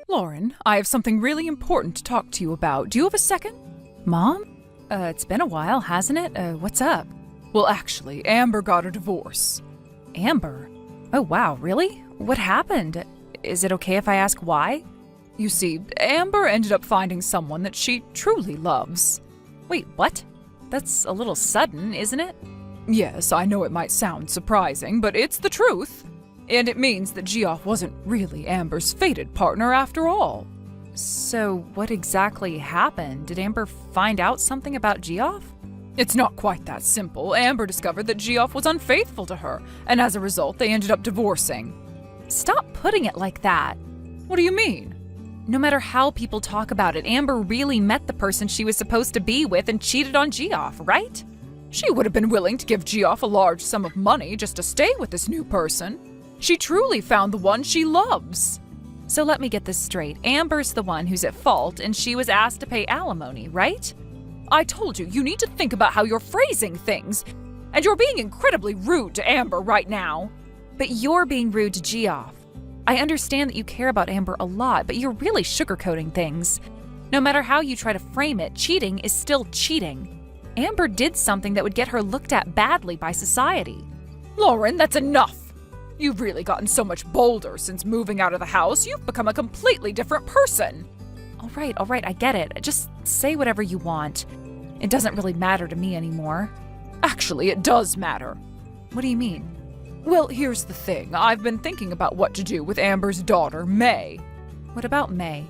Lauren, I have something really important to talk to you about. Do you have a second? Mom? It's been a while, hasn't it? What's up? Well, actually, Amber got a divorce. Amber? Oh, wow, really? What happened? Is it okay if I ask why? You see, Amber ended up finding someone that she truly loves. Wait, what? That's a little sudden, isn't it? Yes, I know it might sound surprising, but it's the truth. And it means that Geoff wasn't really Amber's fated partner after all. So what exactly happened? Did Amber find out something about Geoff? It's not quite that simple. Amber discovered that Geoff was unfaithful to her, and as a result, they ended up divorcing. Stop putting it like that. What do you mean? No matter how people talk about it, Amber really met the person she was supposed to be with and cheated on Geoff, right? She would have been willing to give Geoff a large sum of money just to stay with this new person. She truly found the one she loves. So let me get this straight. Amber's the one who's at fault, and she was asked to pay alimony, right? I told you, you need to think about how you're phrasing things. And you're being incredibly rude to Amber right now. But you're being rude to Geoff. I understand that you care about Amber a lot, but you're really sugarcoating things. No matter how you try to frame it, cheating is still cheating. Amber did something that would get her looked at badly by society. Lauren, that's enough! You've really gotten so much bolder since moving out of the house. You've become a completely different person. All right, I get it. Just say whatever you want. It doesn't really matter to me anymore. Actually, it does matter. What do you mean? Well, here's the thing. I've been thinking about what to do with Amber's daughter, May. What about May?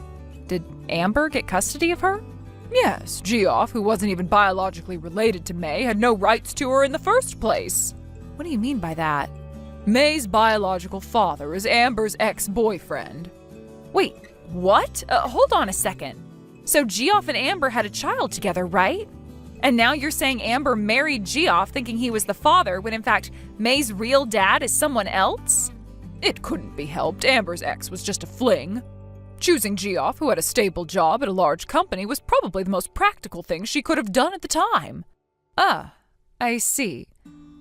Did Amber get custody of her? Yes, Geoff, who wasn't even biologically related to May, had no rights to her in the first place. What do you mean by that? May's biological father is Amber's ex-boyfriend. Wait, what? Hold on a second. So Geoff and Amber had a child together, right? And now you're saying Amber married Geoff thinking he was the father when in fact May's real dad is someone else? It couldn't be helped. Amber's ex was just a fling. Choosing Geoff, who had a stable job at a large company, was probably the most practical thing she could have done at the time. Ah, I see.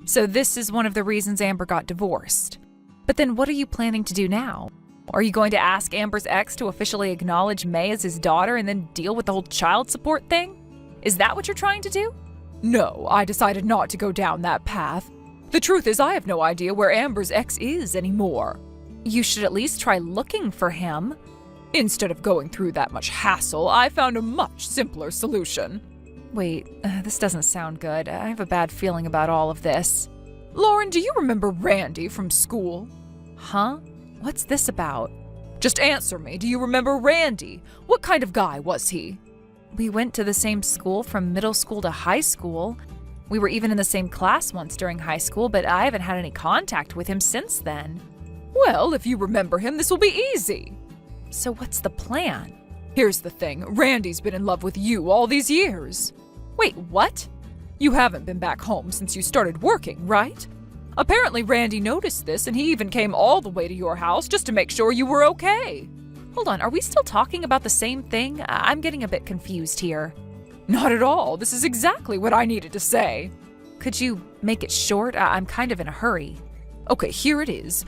So this is one of the reasons Amber got divorced. But then what are you planning to do now? Are you going to ask Amber's ex to officially acknowledge May as his daughter and then deal with the whole child support thing? Is that what you're trying to do? No, I decided not to go down that path. The truth is I have no idea where Amber's ex is anymore. You should at least try looking for him. Instead of going through that much hassle, I found a much simpler solution. Wait, this doesn't sound good. I have a bad feeling about all of this. Lauren, do you remember Randy from school? Huh? What's this about? Just answer me. Do you remember Randy? What kind of guy was he? We went to the same school from middle school to high school. We were even in the same class once during high school, but I haven't had any contact with him since then. Well, if you remember him, this will be easy. So what's the plan? Here's the thing. Randy's been in love with you all these years. Wait, what? You haven't been back home since you started working, right? Apparently Randy noticed this and he even came all the way to your house just to make sure you were okay. Hold on, are we still talking about the same thing? I'm getting a bit confused here. Not at all. This is exactly what I needed to say. Could you make it short? I'm kind of in a hurry. Okay, here it is.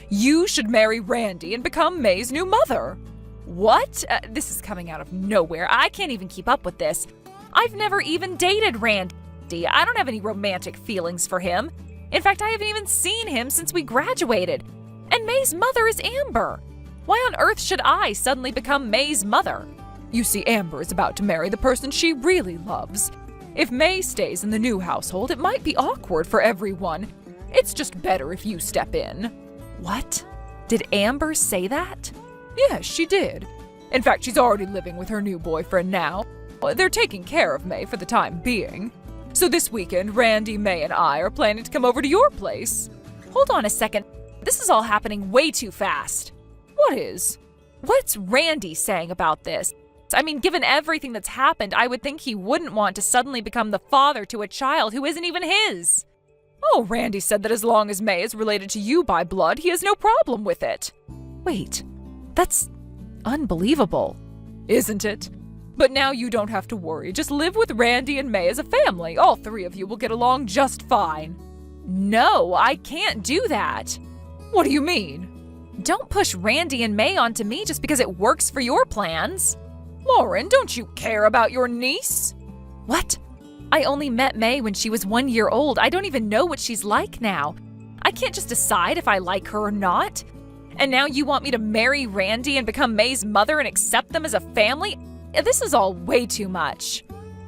You should marry Randy and become May's new mother. What? This is coming out of nowhere. I can't even keep up with this. I've never even dated Randy. I don't have any romantic feelings for him. In fact, I haven't even seen him since we graduated. And May's mother is Amber. Why on earth should I suddenly become May's mother? You see, Amber is about to marry the person she really loves. If May stays in the new household, it might be awkward for everyone. It's just better if you step in. What? Did Amber say that? Yes, she did. In fact, she's already living with her new boyfriend now. They're taking care of May for the time being. So this weekend, Randy, May, and I are planning to come over to your place. Hold on a second. This is all happening way too fast. What is? What's Randy saying about this? I mean, given everything that's happened, I would think he wouldn't want to suddenly become the father to a child who isn't even his. Oh, Randy said that as long as May is related to you by blood, he has no problem with it. Wait, that's unbelievable. Isn't it? But now you don't have to worry. Just live with Randy and May as a family. All three of you will get along just fine. No, I can't do that. What do you mean? Don't push Randy and May onto me just because it works for your plans. Lauren, don't you care about your niece? What? I only met May when she was 1 year old. I don't even know what she's like now. I can't just decide if I like her or not. And now you want me to marry Randy and become May's mother and accept them as a family? This is all way too much.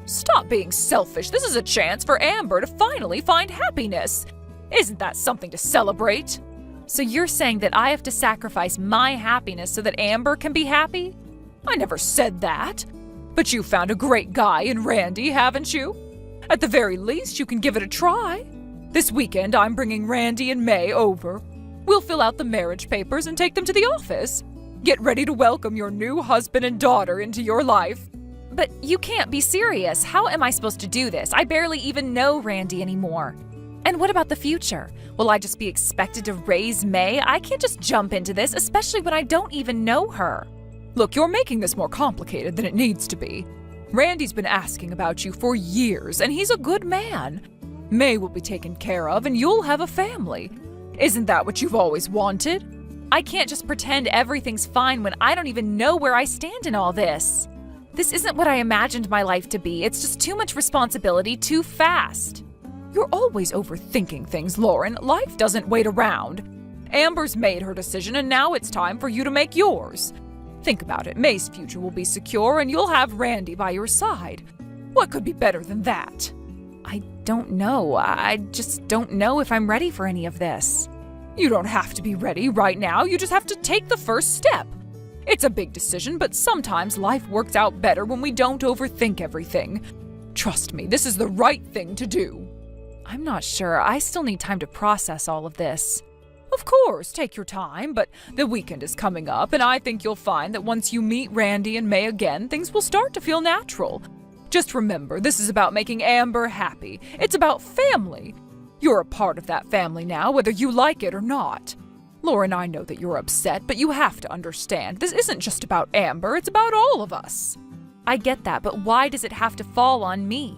Stop being selfish. This is a chance for Amber to finally find happiness. Isn't that something to celebrate? So you're saying that I have to sacrifice my happiness so that Amber can be happy? I never said that. But you found a great guy in Randy, haven't you? At the very least, you can give it a try. This weekend, I'm bringing Randy and May over. We'll fill out the marriage papers and take them to the office. Get ready to welcome your new husband and daughter into your life. But you can't be serious. How am I supposed to do this? I barely even know Randy anymore. And what about the future? Will I just be expected to raise May? I can't just jump into this, especially when I don't even know her. Look, you're making this more complicated than it needs to be. Randy's been asking about you for years, and he's a good man. May will be taken care of, and you'll have a family. Isn't that what you've always wanted? I can't just pretend everything's fine when I don't even know where I stand in all this. This isn't what I imagined my life to be. It's just too much responsibility too fast. You're always overthinking things, Lauren. Life doesn't wait around. Amber's made her decision, and now it's time for you to make yours. Think about it. May's future will be secure, and you'll have Randy by your side. What could be better than that? I don't know. I just don't know if I'm ready for any of this. You don't have to be ready right now. You just have to take the first step. It's a big decision, but sometimes life works out better when we don't overthink everything. Trust me, this is the right thing to do. I'm not sure. I still need time to process all of this. Of course, take your time, but the weekend is coming up, and I think you'll find that once you meet Randy and May again, things will start to feel natural. Just remember, this is about making Amber happy. It's about family. You're a part of that family now, whether you like it or not. Lauren, I know that you're upset, but you have to understand, this isn't just about Amber, it's about all of us. I get that, but why does it have to fall on me?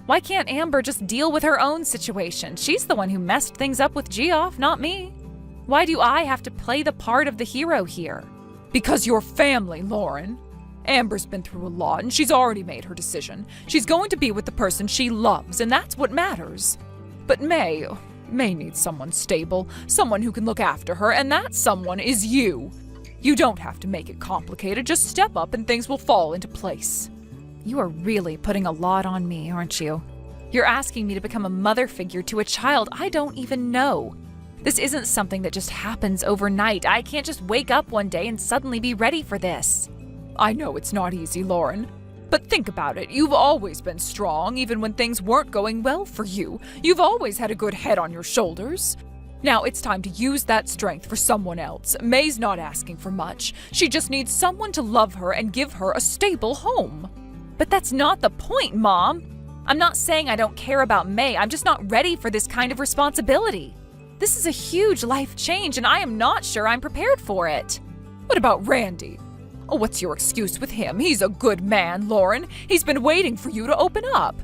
Why can't Amber just deal with her own situation? She's the one who messed things up with Geoff, not me. Why do I have to play the part of the hero here? Because you're family, Lauren. Amber's been through a lot, and she's already made her decision. She's going to be with the person she loves, and that's what matters. But May needs someone stable, someone who can look after her, and that someone is you. You don't have to make it complicated, just step up and things will fall into place. You are really putting a lot on me, aren't you? You're asking me to become a mother figure to a child I don't even know. This isn't something that just happens overnight. I can't just wake up one day and suddenly be ready for this. I know it's not easy, Lauren. But think about it. You've always been strong, even when things weren't going well for you. You've always had a good head on your shoulders. Now it's time to use that strength for someone else. May's not asking for much. She just needs someone to love her and give her a stable home. But that's not the point, Mom. I'm not saying I don't care about May. I'm just not ready for this kind of responsibility. This is a huge life change, and I am not sure I'm prepared for it. What about Randy? Oh, what's your excuse with him? He's a good man, Lauren. He's been waiting for you to open up.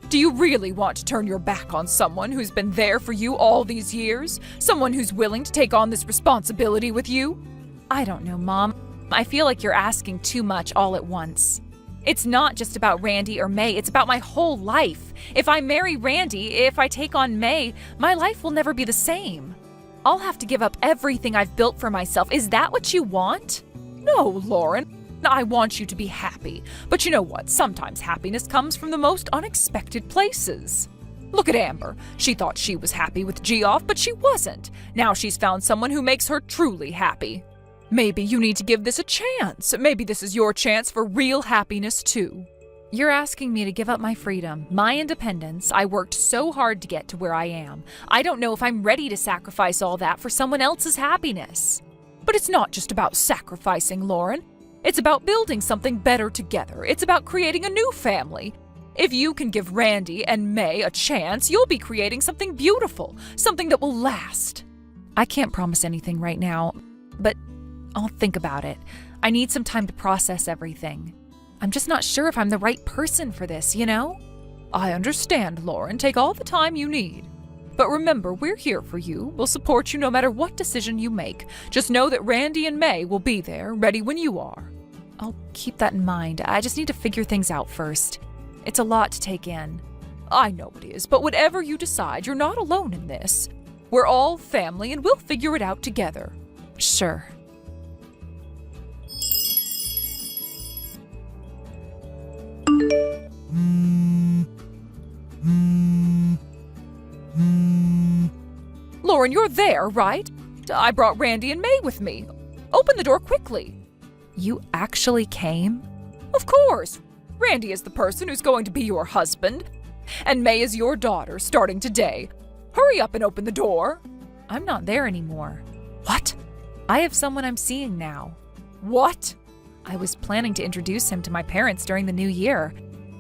Do you really want to turn your back on someone who's been there for you all these years? Someone who's willing to take on this responsibility with you? I don't know, Mom. I feel like you're asking too much all at once. It's not just about Randy or May, it's about my whole life. If I marry Randy, if I take on May, my life will never be the same. I'll have to give up everything I've built for myself. Is that what you want? No, Lauren. I want you to be happy. But you know what? Sometimes happiness comes from the most unexpected places. Look at Amber. She thought she was happy with Geoff, but she wasn't. Now she's found someone who makes her truly happy. Maybe you need to give this a chance. Maybe this is your chance for real happiness, too. You're asking me to give up my freedom, my independence. I worked so hard to get to where I am. I don't know if I'm ready to sacrifice all that for someone else's happiness. But it's not just about sacrificing, Lauren. It's about building something better together. It's about creating a new family. If you can give Randy and May a chance, you'll be creating something beautiful, something that will last. I can't promise anything right now, but I'll think about it. I need some time to process everything. I'm just not sure if I'm the right person for this, you know? I understand, Lauren. Take all the time you need. But remember, we're here for you. We'll support you no matter what decision you make. Just know that Randy and May will be there, ready when you are. I'll keep that in mind. I just need to figure things out first. It's a lot to take in. I know it is, but whatever you decide, you're not alone in this. We're all family and we'll figure it out together. Sure. Lauren, you're there, right? I brought Randy and May with me. Open the door quickly. You actually came? Of course. Randy is the person who's going to be your husband, and May is your daughter starting today. Hurry up and open the door. I'm not there anymore. What? I have someone I'm seeing now. What? I was planning to introduce him to my parents during the new year.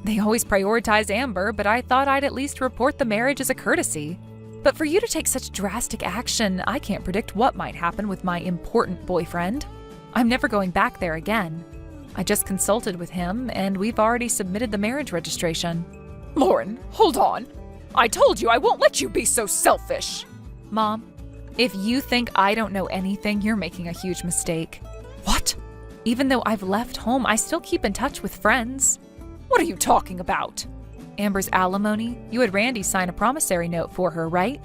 They always prioritize Amber, but I thought I'd at least report the marriage as a courtesy. But for you to take such drastic action, I can't predict what might happen with my important boyfriend. I'm never going back there again. I just consulted with him, and we've already submitted the marriage registration. Lauren, hold on. I told you I won't let you be so selfish. Mom, if you think I don't know anything, you're making a huge mistake. What? Even though I've left home, I still keep in touch with friends. What are you talking about? Amber's alimony? You had Randy sign a promissory note for her, right?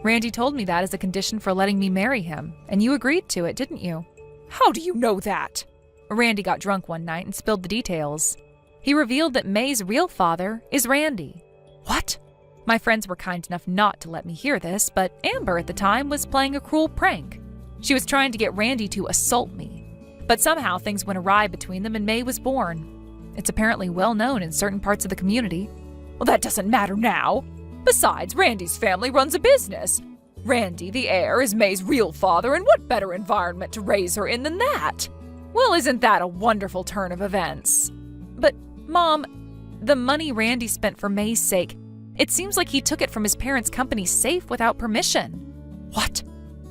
Randy told me that as a condition for letting me marry him, and you agreed to it, didn't you? How do you know that? Randy got drunk one night and spilled the details. He revealed that May's real father is Randy. What? My friends were kind enough not to let me hear this, but Amber at the time was playing a cruel prank. She was trying to get Randy to assault me. But somehow things went awry between them and May was born. It's apparently well known in certain parts of the community. Well, that doesn't matter now. Besides, Randy's family runs a business. Randy, the heir, is May's real father, and what better environment to raise her in than that? Well, isn't that a wonderful turn of events? But, Mom, the money Randy spent for May's sake, it seems like he took it from his parents' company's safe without permission. What?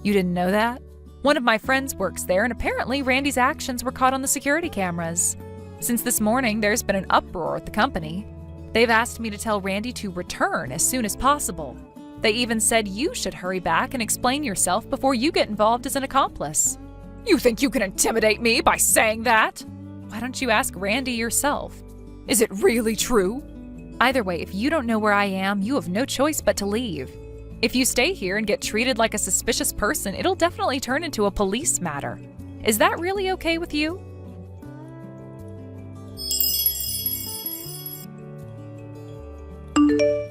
You didn't know that? One of my friends works there, and apparently Randy's actions were caught on the security cameras. Since this morning, there's been an uproar at the company. They've asked me to tell Randy to return as soon as possible. They even said you should hurry back and explain yourself before you get involved as an accomplice. You think you can intimidate me by saying that? Why don't you ask Randy yourself? Is it really true? Either way, if you don't know where I am, you have no choice but to leave. If you stay here and get treated like a suspicious person, it'll definitely turn into a police matter. Is that really okay with you?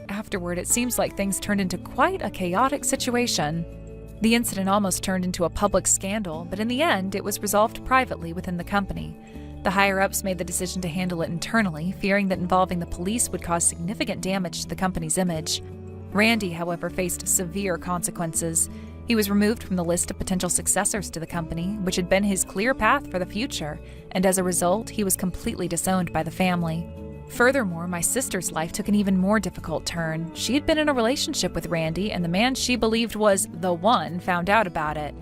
Afterward, it seems like things turned into quite a chaotic situation. The incident almost turned into a public scandal, but in the end, it was resolved privately within the company. The higher-ups made the decision to handle it internally, fearing that involving the police would cause significant damage to the company's image. Randy, however, faced severe consequences. He was removed from the list of potential successors to the company, which had been his clear path for the future, and as a result, he was completely disowned by the family. Furthermore, my sister's life took an even more difficult turn. She had been in a relationship with Randy, and the man she believed was the one found out about it.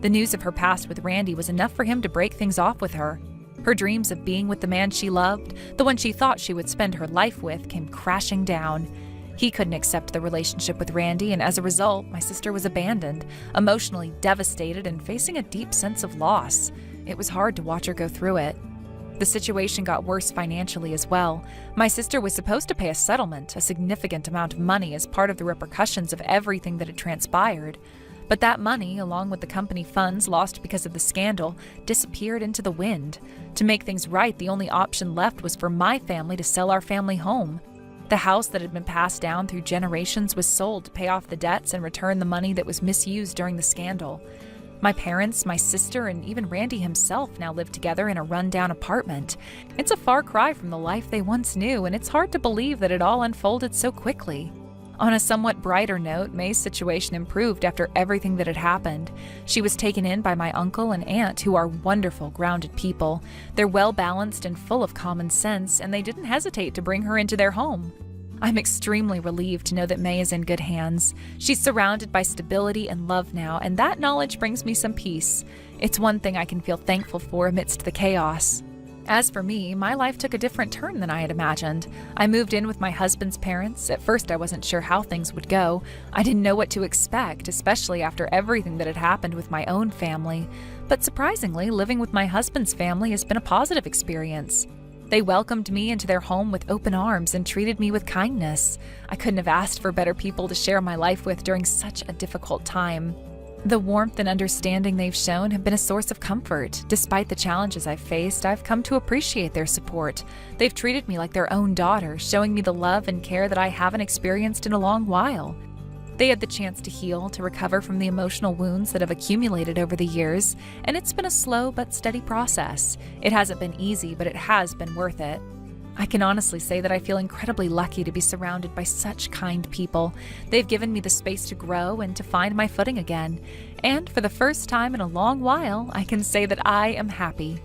The news of her past with Randy was enough for him to break things off with her. Her dreams of being with the man she loved, the one she thought she would spend her life with, came crashing down. He couldn't accept the relationship with Randy, and as a result, my sister was abandoned, emotionally devastated and facing a deep sense of loss. It was hard to watch her go through it. The situation got worse financially as well. My sister was supposed to pay a settlement, a significant amount of money as part of the repercussions of everything that had transpired. But that money, along with the company funds lost because of the scandal, disappeared into the wind. To make things right, the only option left was for my family to sell our family home. The house that had been passed down through generations was sold to pay off the debts and return the money that was misused during the scandal. My parents, my sister, and even Randy himself now live together in a rundown apartment. It's a far cry from the life they once knew, and it's hard to believe that it all unfolded so quickly. On a somewhat brighter note, May's situation improved after everything that had happened. She was taken in by my uncle and aunt, who are wonderful, grounded people. They're well-balanced and full of common sense, and they didn't hesitate to bring her into their home. I'm extremely relieved to know that May is in good hands. She's surrounded by stability and love now, and that knowledge brings me some peace. It's one thing I can feel thankful for amidst the chaos. As for me, my life took a different turn than I had imagined. I moved in with my husband's parents. At first, I wasn't sure how things would go. I didn't know what to expect, especially after everything that had happened with my own family. But surprisingly, living with my husband's family has been a positive experience. They welcomed me into their home with open arms and treated me with kindness. I couldn't have asked for better people to share my life with during such a difficult time. The warmth and understanding they've shown have been a source of comfort. Despite the challenges I've faced, I've come to appreciate their support. They've treated me like their own daughter, showing me the love and care that I haven't experienced in a long while. They had the chance to heal, to recover from the emotional wounds that have accumulated over the years, and it's been a slow but steady process. It hasn't been easy, but it has been worth it. I can honestly say that I feel incredibly lucky to be surrounded by such kind people. They've given me the space to grow and to find my footing again. And for the first time in a long while, I can say that I am happy.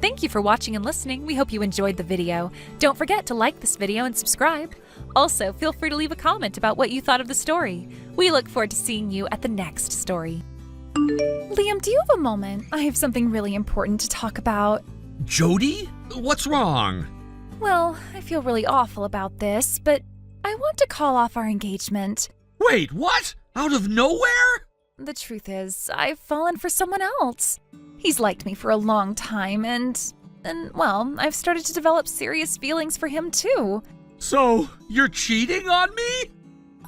Thank you for watching and listening. We hope you enjoyed the video. Don't forget to like this video and subscribe. Also, feel free to leave a comment about what you thought of the story. We look forward to seeing you at the next story. Liam, do you have a moment? I have something really important to talk about. Jody? What's wrong? Well, I feel really awful about this, but I want to call off our engagement. Wait, what? Out of nowhere? The truth is, I've fallen for someone else. He's liked me for a long time, and well, I've started to develop serious feelings for him too. So, you're cheating on me?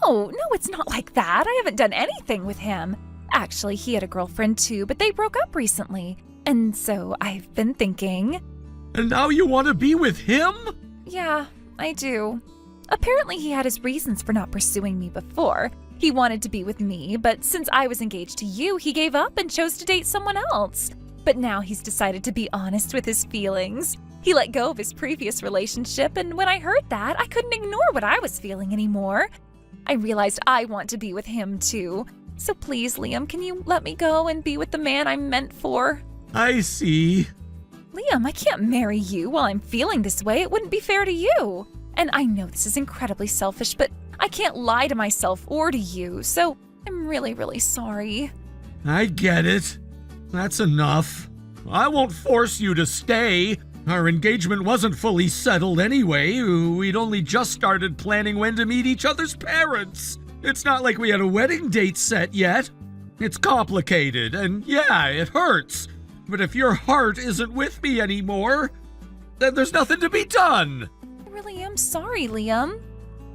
Oh, no, it's not like that. I haven't done anything with him. Actually, he had a girlfriend too, but they broke up recently. And so I've been thinking... And now you want to be with him? Yeah, I do. Apparently he had his reasons for not pursuing me before. He wanted to be with me, but since I was engaged to you, he gave up and chose to date someone else. But now he's decided to be honest with his feelings. He let go of his previous relationship, and when I heard that, I couldn't ignore what I was feeling anymore. I realized I want to be with him too. So please, Liam, can you let me go and be with the man I'm meant for? I see. Liam, I can't marry you while I'm feeling this way. It wouldn't be fair to you. And I know this is incredibly selfish, but I can't lie to myself or to you, so I'm really, really sorry. I get it. That's enough. I won't force you to stay. Our engagement wasn't fully settled anyway. We'd only just started planning when to meet each other's parents. It's not like we had a wedding date set yet. It's complicated, and yeah, it hurts. But if your heart isn't with me anymore, then there's nothing to be done. I really am sorry, Liam.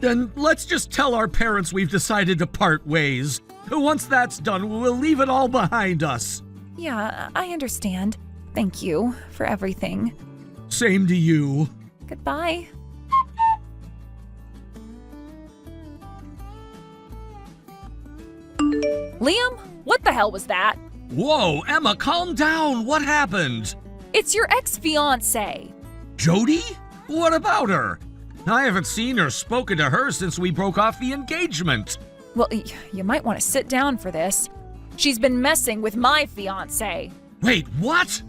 Then let's just tell our parents we've decided to part ways. Once that's done, we'll leave it all behind us. Yeah, I understand. Thank you for everything. Same to you. Goodbye. Liam, what the hell was that? Whoa, Emma, calm down. What happened? It's your ex-fiancé. Jody? What about her? I haven't seen or spoken to her since we broke off the engagement. Well, you might want to sit down for this. She's been messing with my fiancé. Wait, what?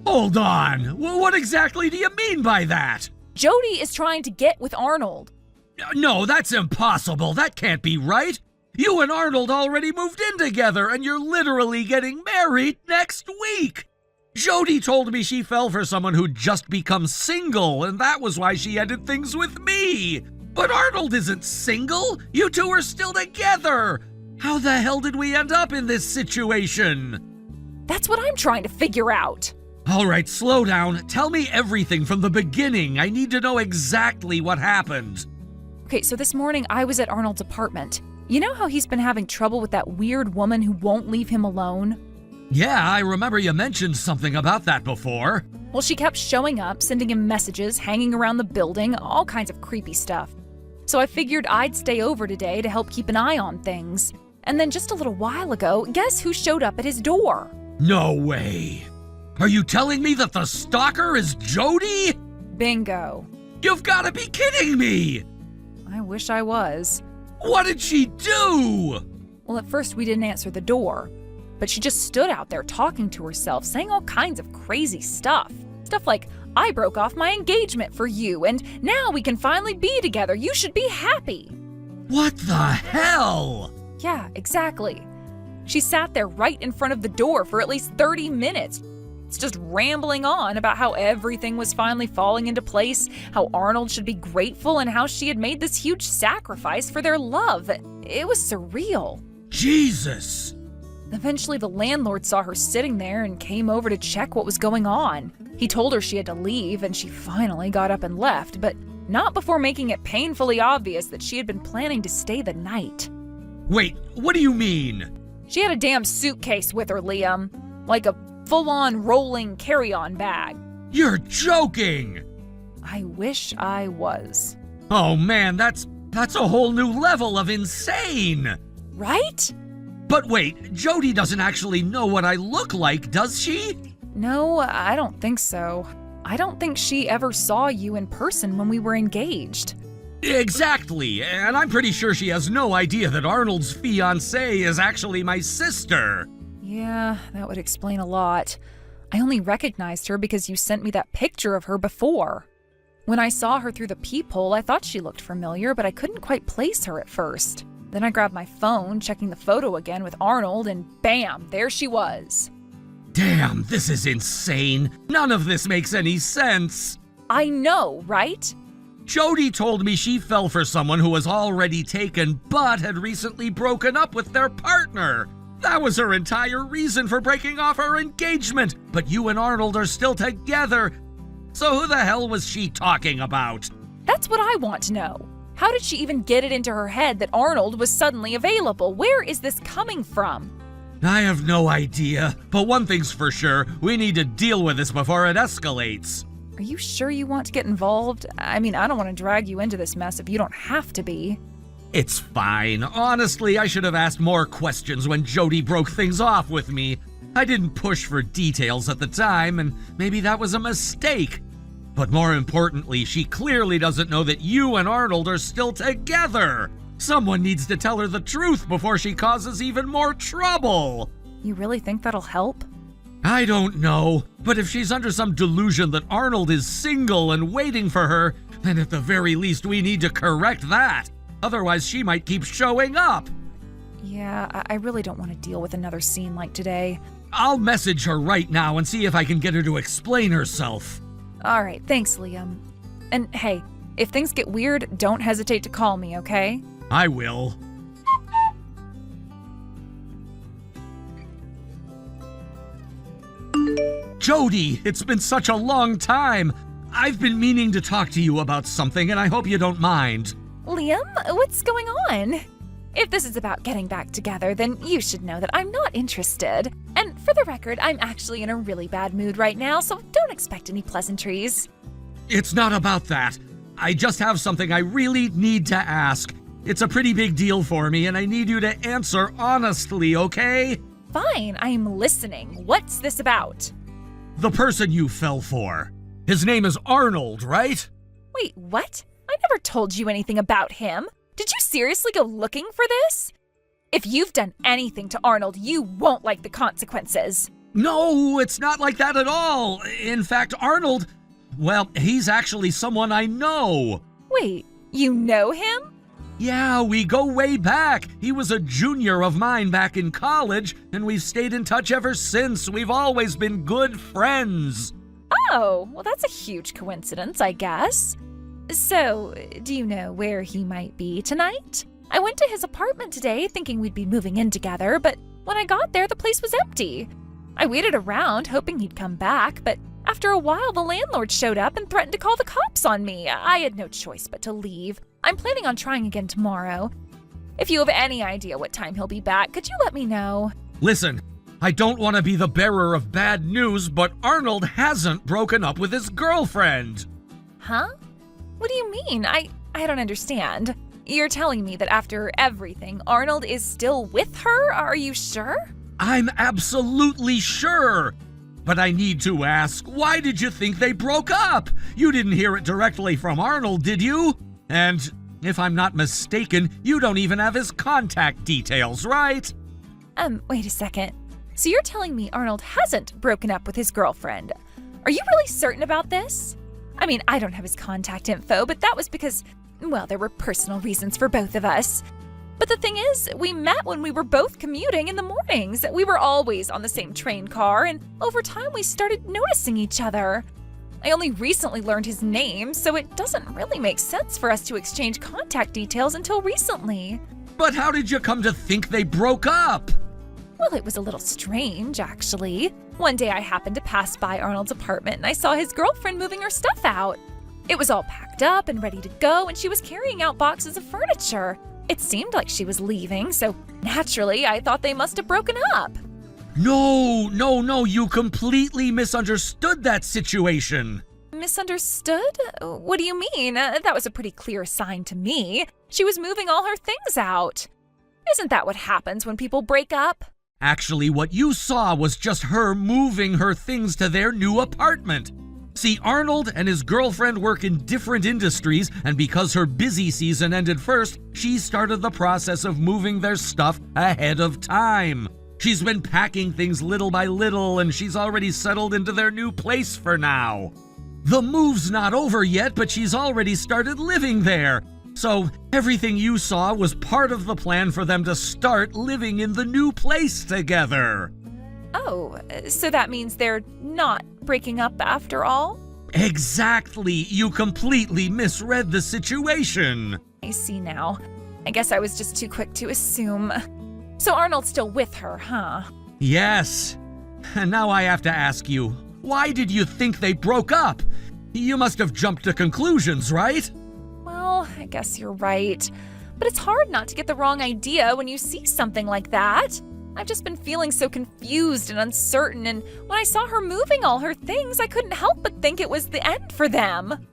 Hold on. What exactly do you mean by that? Jody is trying to get with Arnold. No, that's impossible. That can't be right. You and Arnold already moved in together, and you're literally getting married next week. Jody told me she fell for someone who'd just become single, and that was why she ended things with me. But Arnold isn't single. You two are still together. How the hell did we end up in this situation? That's what I'm trying to figure out. All right, slow down. Tell me everything from the beginning. I need to know exactly what happened. Okay, so this morning I was at Arnold's apartment. You know how he's been having trouble with that weird woman who won't leave him alone? Yeah, I remember you mentioned something about that before. Well, she kept showing up, sending him messages, hanging around the building, all kinds of creepy stuff. So I figured I'd stay over today to help keep an eye on things. And then just a little while ago, guess who showed up at his door? No way. Are you telling me that the stalker is Jody? Bingo. You've got to be kidding me! I wish I was. What did she do? Well, at first we didn't answer the door, but she just stood out there talking to herself, saying all kinds of crazy stuff. Stuff like, I broke off my engagement for you, and now we can finally be together. You should be happy. What the hell? Yeah, exactly. She sat there right in front of the door for at least 30 minutes, minutes just rambling on about how everything was finally falling into place, how Arnold should be grateful, and how she had made this huge sacrifice for their love. It was surreal. Jesus! Eventually, the landlord saw her sitting there and came over to check what was going on. He told her she had to leave, and she finally got up and left, but not before making it painfully obvious that she had been planning to stay the night. Wait, what do you mean? She had a damn suitcase with her, Liam. Like a full-on rolling carry-on bag. You're joking! I wish I was. Oh man, that's a whole new level of insane! Right? But wait, Jody doesn't actually know what I look like, does she? No, I don't think so. I don't think she ever saw you in person when we were engaged. Exactly, and I'm pretty sure she has no idea that Arnold's fiancée is actually my sister. Yeah, that would explain a lot. I only recognized her because you sent me that picture of her before. When I saw her through the peephole, I thought she looked familiar, but I couldn't quite place her at first. Then I grabbed my phone, checking the photo again with Arnold, and bam, there she was. Damn, this is insane. None of this makes any sense. I know, right? Jody told me she fell for someone who was already taken but had recently broken up with their partner. That was her entire reason for breaking off her engagement, but you and Arnold are still together. So who the hell was she talking about? That's what I want to know. How did she even get it into her head that Arnold was suddenly available? Where is this coming from? I have no idea, but one thing's for sure, we need to deal with this before it escalates. Are you sure you want to get involved? I mean, I don't want to drag you into this mess if you don't have to be. It's fine. Honestly, I should have asked more questions when Jody broke things off with me. I didn't push for details at the time, and maybe that was a mistake. But more importantly, she clearly doesn't know that you and Arnold are still together. Someone needs to tell her the truth before she causes even more trouble. You really think that'll help? I don't know, but if she's under some delusion that Arnold is single and waiting for her, then at the very least we need to correct that. Otherwise, she might keep showing up. Yeah, I really don't want to deal with another scene like today. I'll message her right now and see if I can get her to explain herself. All right, thanks, Liam. And hey, if things get weird, don't hesitate to call me, okay? I will. Jody, it's been such a long time. I've been meaning to talk to you about something, and I hope you don't mind. Liam, what's going on? If this is about getting back together, then you should know that I'm not interested. And for the record, I'm actually in a really bad mood right now, so don't expect any pleasantries. It's not about that. I just have something I really need to ask. It's a pretty big deal for me, and I need you to answer honestly, okay? Fine, I'm listening. What's this about? The person you fell for. His name is Arnold, right? Wait, what? I never told you anything about him. Did you seriously go looking for this? If you've done anything to Arnold, you won't like the consequences. No, it's not like that at all. In fact, Arnold, well, he's actually someone I know. Wait, you know him? Yeah, we go way back. He was a junior of mine back in college, and we've stayed in touch ever since. We've always been good friends. Oh, well, that's a huge coincidence, I guess. So, do you know where he might be tonight? I went to his apartment today thinking we'd be moving in together, but when I got there, the place was empty. I waited around hoping he'd come back, but after a while, the landlord showed up and threatened to call the cops on me. I had no choice but to leave. I'm planning on trying again tomorrow. If you have any idea what time he'll be back, could you let me know? Listen, I don't want to be the bearer of bad news, but Arnold hasn't broken up with his girlfriend. Huh? What do you mean? I don't understand. You're telling me that after everything, Arnold is still with her? Are you sure? I'm absolutely sure. But I need to ask, why did you think they broke up? You didn't hear it directly from Arnold, did you? And if I'm not mistaken, you don't even have his contact details, right? Wait a second. So you're telling me Arnold hasn't broken up with his girlfriend? Are you really certain about this? I mean, I don't have his contact info, but that was because, well, there were personal reasons for both of us. But the thing is, we met when we were both commuting in the mornings. We were always on the same train car, and over time we started noticing each other. I only recently learned his name, so it doesn't really make sense for us to exchange contact details until recently. But how did you come to think they broke up? Well, it was a little strange, actually. One day I happened to pass by Arnold's apartment and I saw his girlfriend moving her stuff out. It was all packed up and ready to go, and she was carrying out boxes of furniture. It seemed like she was leaving, so naturally I thought they must have broken up. No, you completely misunderstood that situation. Misunderstood? What do you mean? That was a pretty clear sign to me. She was moving all her things out. Isn't that what happens when people break up? Actually, what you saw was just her moving her things to their new apartment. See, Arnold and his girlfriend work in different industries, and because her busy season ended first, she started the process of moving their stuff ahead of time. She's been packing things little by little, and she's already settled into their new place for now. The move's not over yet, but she's already started living there. So everything you saw was part of the plan for them to start living in the new place together. Oh, so that means they're not breaking up after all? Exactly. You completely misread the situation. I see now. I guess I was just too quick to assume. So Arnold's still with her, huh? Yes. And now I have to ask you, why did you think they broke up? You must have jumped to conclusions, right? Well, I guess you're right. But it's hard not to get the wrong idea when you see something like that. I've just been feeling so confused and uncertain, and when I saw her moving all her things, I couldn't help but think it was the end for them.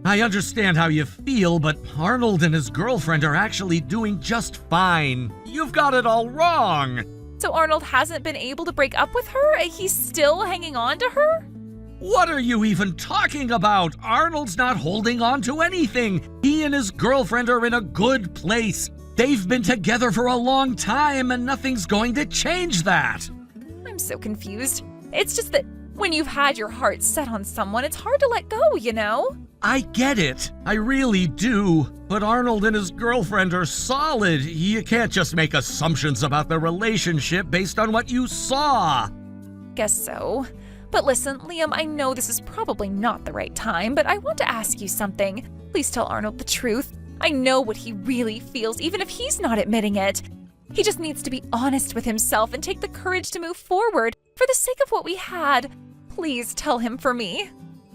I understand how you feel, but Arnold and his girlfriend are actually doing just fine. You've got it all wrong. So Arnold hasn't been able to break up with her? He's still hanging on to her? What are you even talking about? Arnold's not holding on to anything. He and his girlfriend are in a good place. They've been together for a long time, and nothing's going to change that. I'm so confused. It's just that when you've had your heart set on someone, it's hard to let go, you know? I get it. I really do. But Arnold and his girlfriend are solid. You can't just make assumptions about the relationship based on what you saw. Guess so. But listen, Liam, I know this is probably not the right time, but I want to ask you something. Please tell Arnold the truth. I know what he really feels, even if he's not admitting it. He just needs to be honest with himself and take the courage to move forward for the sake of what we had. Please tell him for me.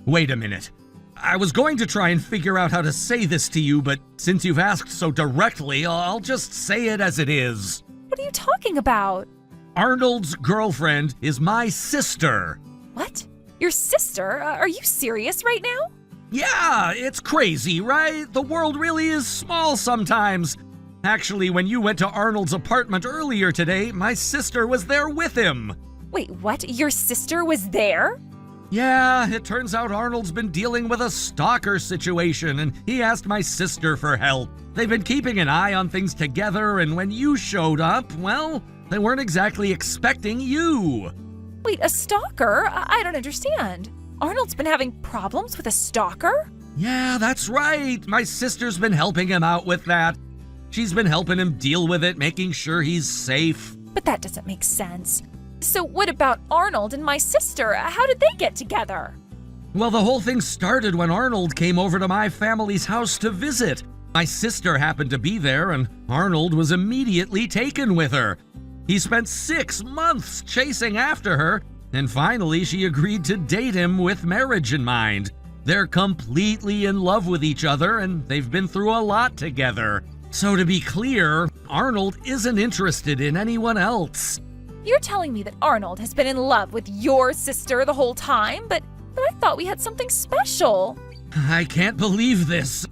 Wait a minute. I was going to try and figure out how to say this to you, but since you've asked so directly, I'll just say it as it is. What are you talking about? Arnold's girlfriend is my sister. What? Your sister? Are you serious right now? Yeah, it's crazy, right? The world really is small sometimes. Actually, when you went to Arnold's apartment earlier today, my sister was there with him. Wait, what? Your sister was there? Yeah, it turns out Arnold's been dealing with a stalker situation, and he asked my sister for help. They've been keeping an eye on things together, and when you showed up, well, they weren't exactly expecting you. Wait, a stalker? I don't understand. Arnold's been having problems with a stalker? Yeah, that's right. My sister's been helping him out with that. She's been helping him deal with it, making sure he's safe. But that doesn't make sense. So what about Arnold and my sister? How did they get together? Well, the whole thing started when Arnold came over to my family's house to visit. My sister happened to be there, and Arnold was immediately taken with her. He spent 6 months chasing after her, and finally she agreed to date him with marriage in mind. They're completely in love with each other, and they've been through a lot together. So to be clear, Arnold isn't interested in anyone else. You're telling me that Arnold has been in love with your sister the whole time, but I thought we had something special. I can't believe this,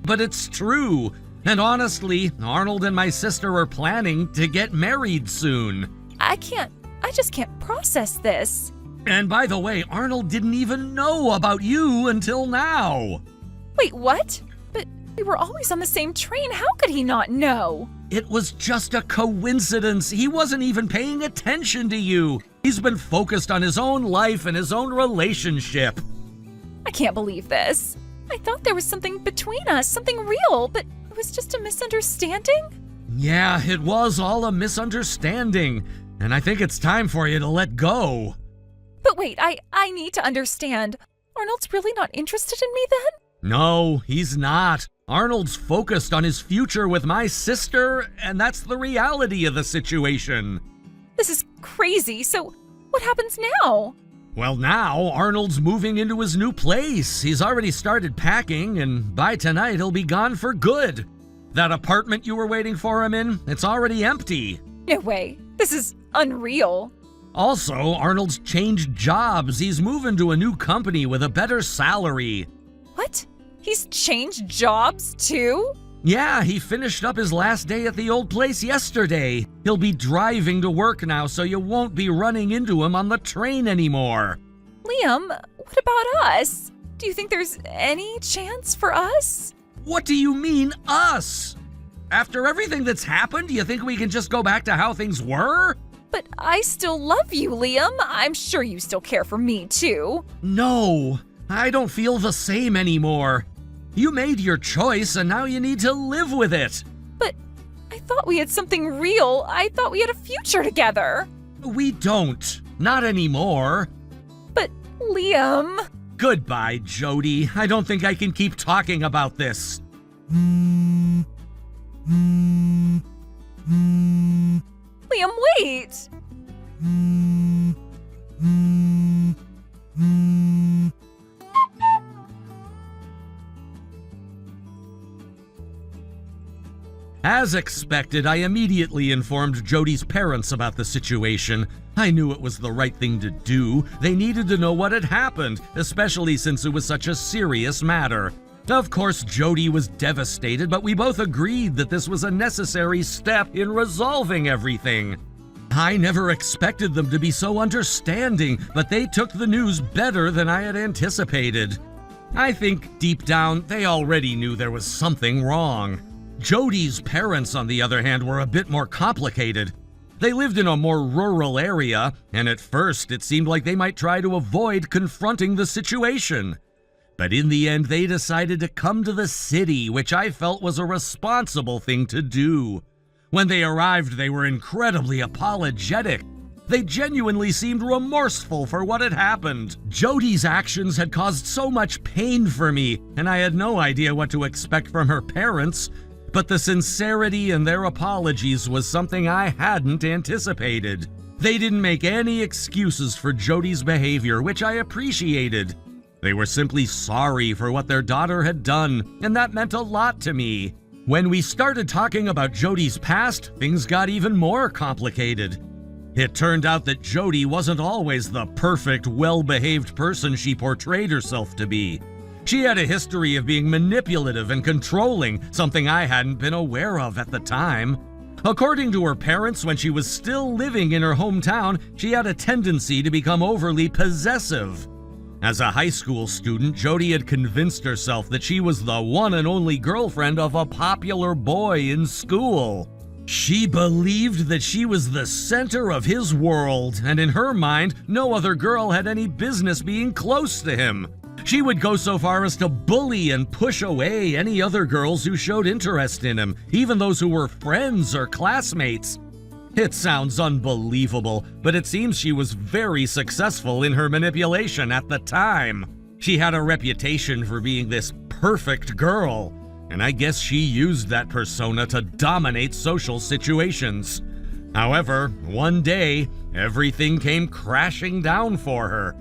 but it's true. And honestly, Arnold and my sister are planning to get married soon. I just can't process this. And by the way, Arnold didn't even know about you until now. Wait, what? But we were always on the same train. How could he not know? It was just a coincidence. He wasn't even paying attention to you. He's been focused on his own life and his own relationship. I can't believe this. I thought there was something between us, something real, but it was just a misunderstanding? Yeah, it was all a misunderstanding, and I think it's time for you to let go. But wait, I need to understand. Arnold's really not interested in me then? No, he's not. Arnold's focused on his future with my sister, and that's the reality of the situation. This is crazy. So what happens now? Well, now Arnold's moving into his new place. He's already started packing, and by tonight he'll be gone for good. That apartment you were waiting for him in, it's already empty. No way. This is unreal. Also, Arnold's changed jobs. He's moving to a new company with a better salary. What? He's changed jobs too? Yeah, he finished up his last day at the old place yesterday. He'll be driving to work now, so you won't be running into him on the train anymore. Liam, what about us? Do you think there's any chance for us? What do you mean, us? After everything that's happened, do you think we can just go back to how things were? But I still love you, Liam. I'm sure you still care for me too. No, I don't feel the same anymore. You made your choice, and now you need to live with it. But I thought we had something real. I thought we had a future together. We don't. Not anymore. But Liam... Goodbye, Jody. I don't think I can keep talking about this. Liam, wait! As expected, I immediately informed Jody's parents about the situation. I knew it was the right thing to do. They needed to know what had happened, especially since it was such a serious matter. Of course, Jody was devastated, but we both agreed that this was a necessary step in resolving everything. I never expected them to be so understanding, but they took the news better than I had anticipated. I think deep down, they already knew there was something wrong. Jody's parents, on the other hand, were a bit more complicated. They lived in a more rural area, and at first it seemed like they might try to avoid confronting the situation. But in the end, they decided to come to the city, which I felt was a responsible thing to do. When they arrived, they were incredibly apologetic. They genuinely seemed remorseful for what had happened. Jody's actions had caused so much pain for me, and I had no idea what to expect from her parents. But the sincerity in their apologies was something I hadn't anticipated. They didn't make any excuses for Jody's behavior, which I appreciated. They were simply sorry for what their daughter had done, and that meant a lot to me. When we started talking about Jody's past, things got even more complicated. It turned out that Jody wasn't always the perfect, well-behaved person she portrayed herself to be. She had a history of being manipulative and controlling, something I hadn't been aware of at the time. According to her parents, when she was still living in her hometown, she had a tendency to become overly possessive. As a high school student, Jody had convinced herself that she was the one and only girlfriend of a popular boy in school. She believed that she was the center of his world, and in her mind, no other girl had any business being close to him. She would go so far as to bully and push away any other girls who showed interest in him, even those who were friends or classmates. It sounds unbelievable, but it seems she was very successful in her manipulation at the time. She had a reputation for being this perfect girl, and I guess she used that persona to dominate social situations. However, one day, everything came crashing down for her.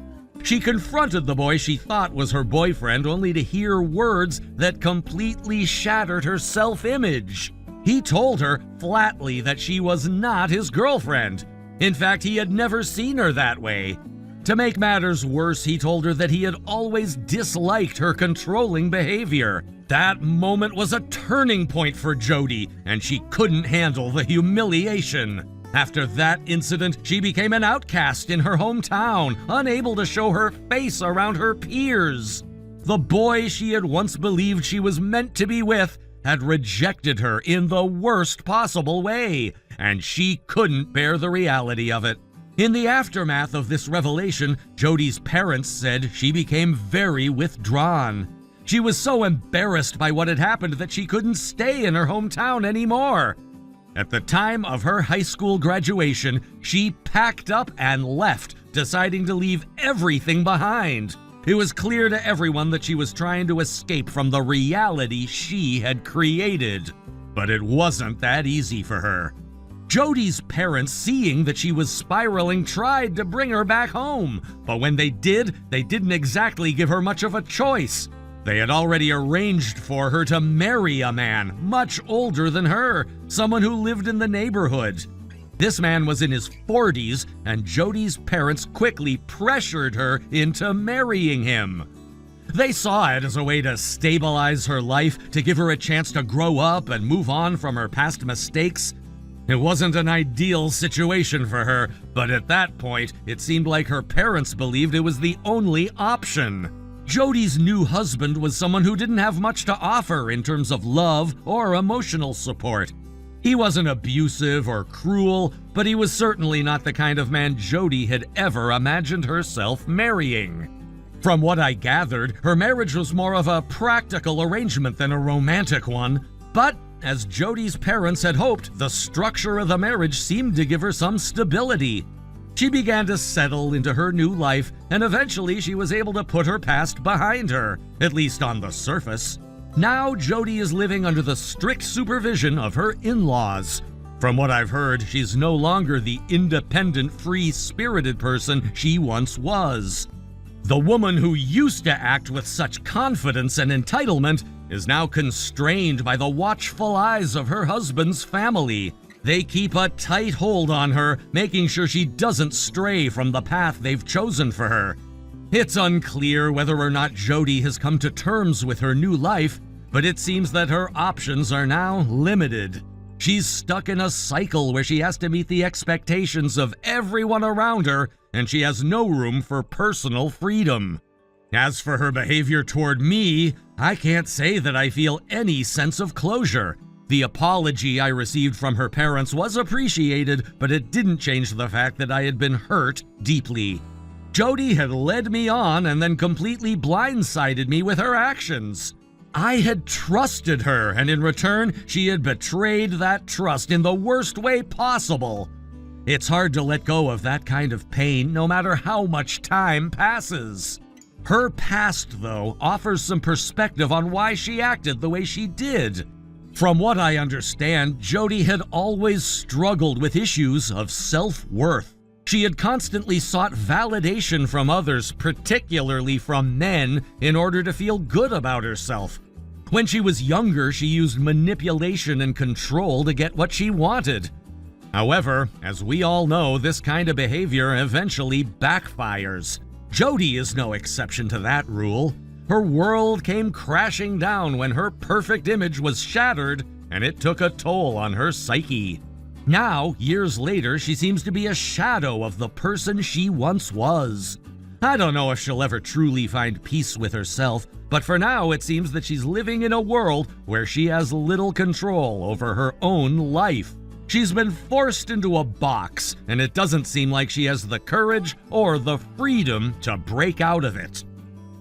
She confronted the boy she thought was her boyfriend, only to hear words that completely shattered her self-image. He told her flatly that she was not his girlfriend. In fact, he had never seen her that way. To make matters worse, he told her that he had always disliked her controlling behavior. That moment was a turning point for Jody, and she couldn't handle the humiliation. After that incident, she became an outcast in her hometown, unable to show her face around her peers. The boy she had once believed she was meant to be with had rejected her in the worst possible way, and she couldn't bear the reality of it. In the aftermath of this revelation, Jody's parents said she became very withdrawn. She was so embarrassed by what had happened that she couldn't stay in her hometown anymore. At the time of her high school graduation, she packed up and left, deciding to leave everything behind. It was clear to everyone that she was trying to escape from the reality she had created. But it wasn't that easy for her. Jody's parents, seeing that she was spiraling, tried to bring her back home. But when they did, they didn't exactly give her much of a choice. They had already arranged for her to marry a man much older than her, someone who lived in the neighborhood. This man was in his 40s, and Jody's parents quickly pressured her into marrying him. They saw it as a way to stabilize her life, to give her a chance to grow up and move on from her past mistakes. It wasn't an ideal situation for her, but at that point, it seemed like her parents believed it was the only option. Jody's new husband was someone who didn't have much to offer in terms of love or emotional support. He wasn't abusive or cruel, but he was certainly not the kind of man Jody had ever imagined herself marrying. From what I gathered, her marriage was more of a practical arrangement than a romantic one, but as Jody's parents had hoped, the structure of the marriage seemed to give her some stability. She began to settle into her new life, and eventually she was able to put her past behind her, at least on the surface. Now Jody is living under the strict supervision of her in-laws. From what I've heard, she's no longer the independent, free-spirited person she once was. The woman who used to act with such confidence and entitlement is now constrained by the watchful eyes of her husband's family. They keep a tight hold on her, making sure she doesn't stray from the path they've chosen for her. It's unclear whether or not Jody has come to terms with her new life, but it seems that her options are now limited. She's stuck in a cycle where she has to meet the expectations of everyone around her, and she has no room for personal freedom. As for her behavior toward me, I can't say that I feel any sense of closure. The apology I received from her parents was appreciated, but it didn't change the fact that I had been hurt deeply. Jody had led me on and then completely blindsided me with her actions. I had trusted her, and in return, she had betrayed that trust in the worst way possible. It's hard to let go of that kind of pain, no matter how much time passes. Her past, though, offers some perspective on why she acted the way she did. From what I understand, Jody had always struggled with issues of self-worth. She had constantly sought validation from others, particularly from men, in order to feel good about herself. When she was younger, she used manipulation and control to get what she wanted. However, as we all know, this kind of behavior eventually backfires. Jody is no exception to that rule. Her world came crashing down when her perfect image was shattered, and it took a toll on her psyche. Now, years later, she seems to be a shadow of the person she once was. I don't know if she'll ever truly find peace with herself, but for now it seems that she's living in a world where she has little control over her own life. She's been forced into a box, and it doesn't seem like she has the courage or the freedom to break out of it.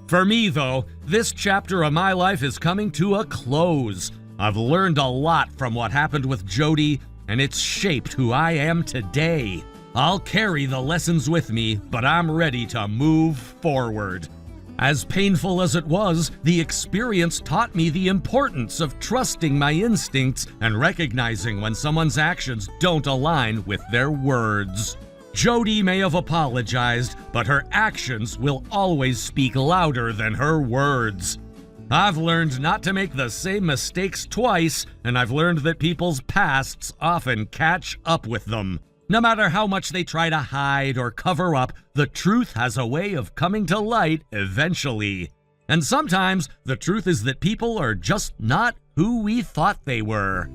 For me, though, this chapter of my life is coming to a close. I've learned a lot from what happened with Jody, and it's shaped who I am today. I'll carry the lessons with me, but I'm ready to move forward. As painful as it was, the experience taught me the importance of trusting my instincts and recognizing when someone's actions don't align with their words. Jody may have apologized, but her actions will always speak louder than her words. I've learned not to make the same mistakes twice, and I've learned that people's pasts often catch up with them. No matter how much they try to hide or cover up, the truth has a way of coming to light eventually. And sometimes the truth is that people are just not who we thought they were.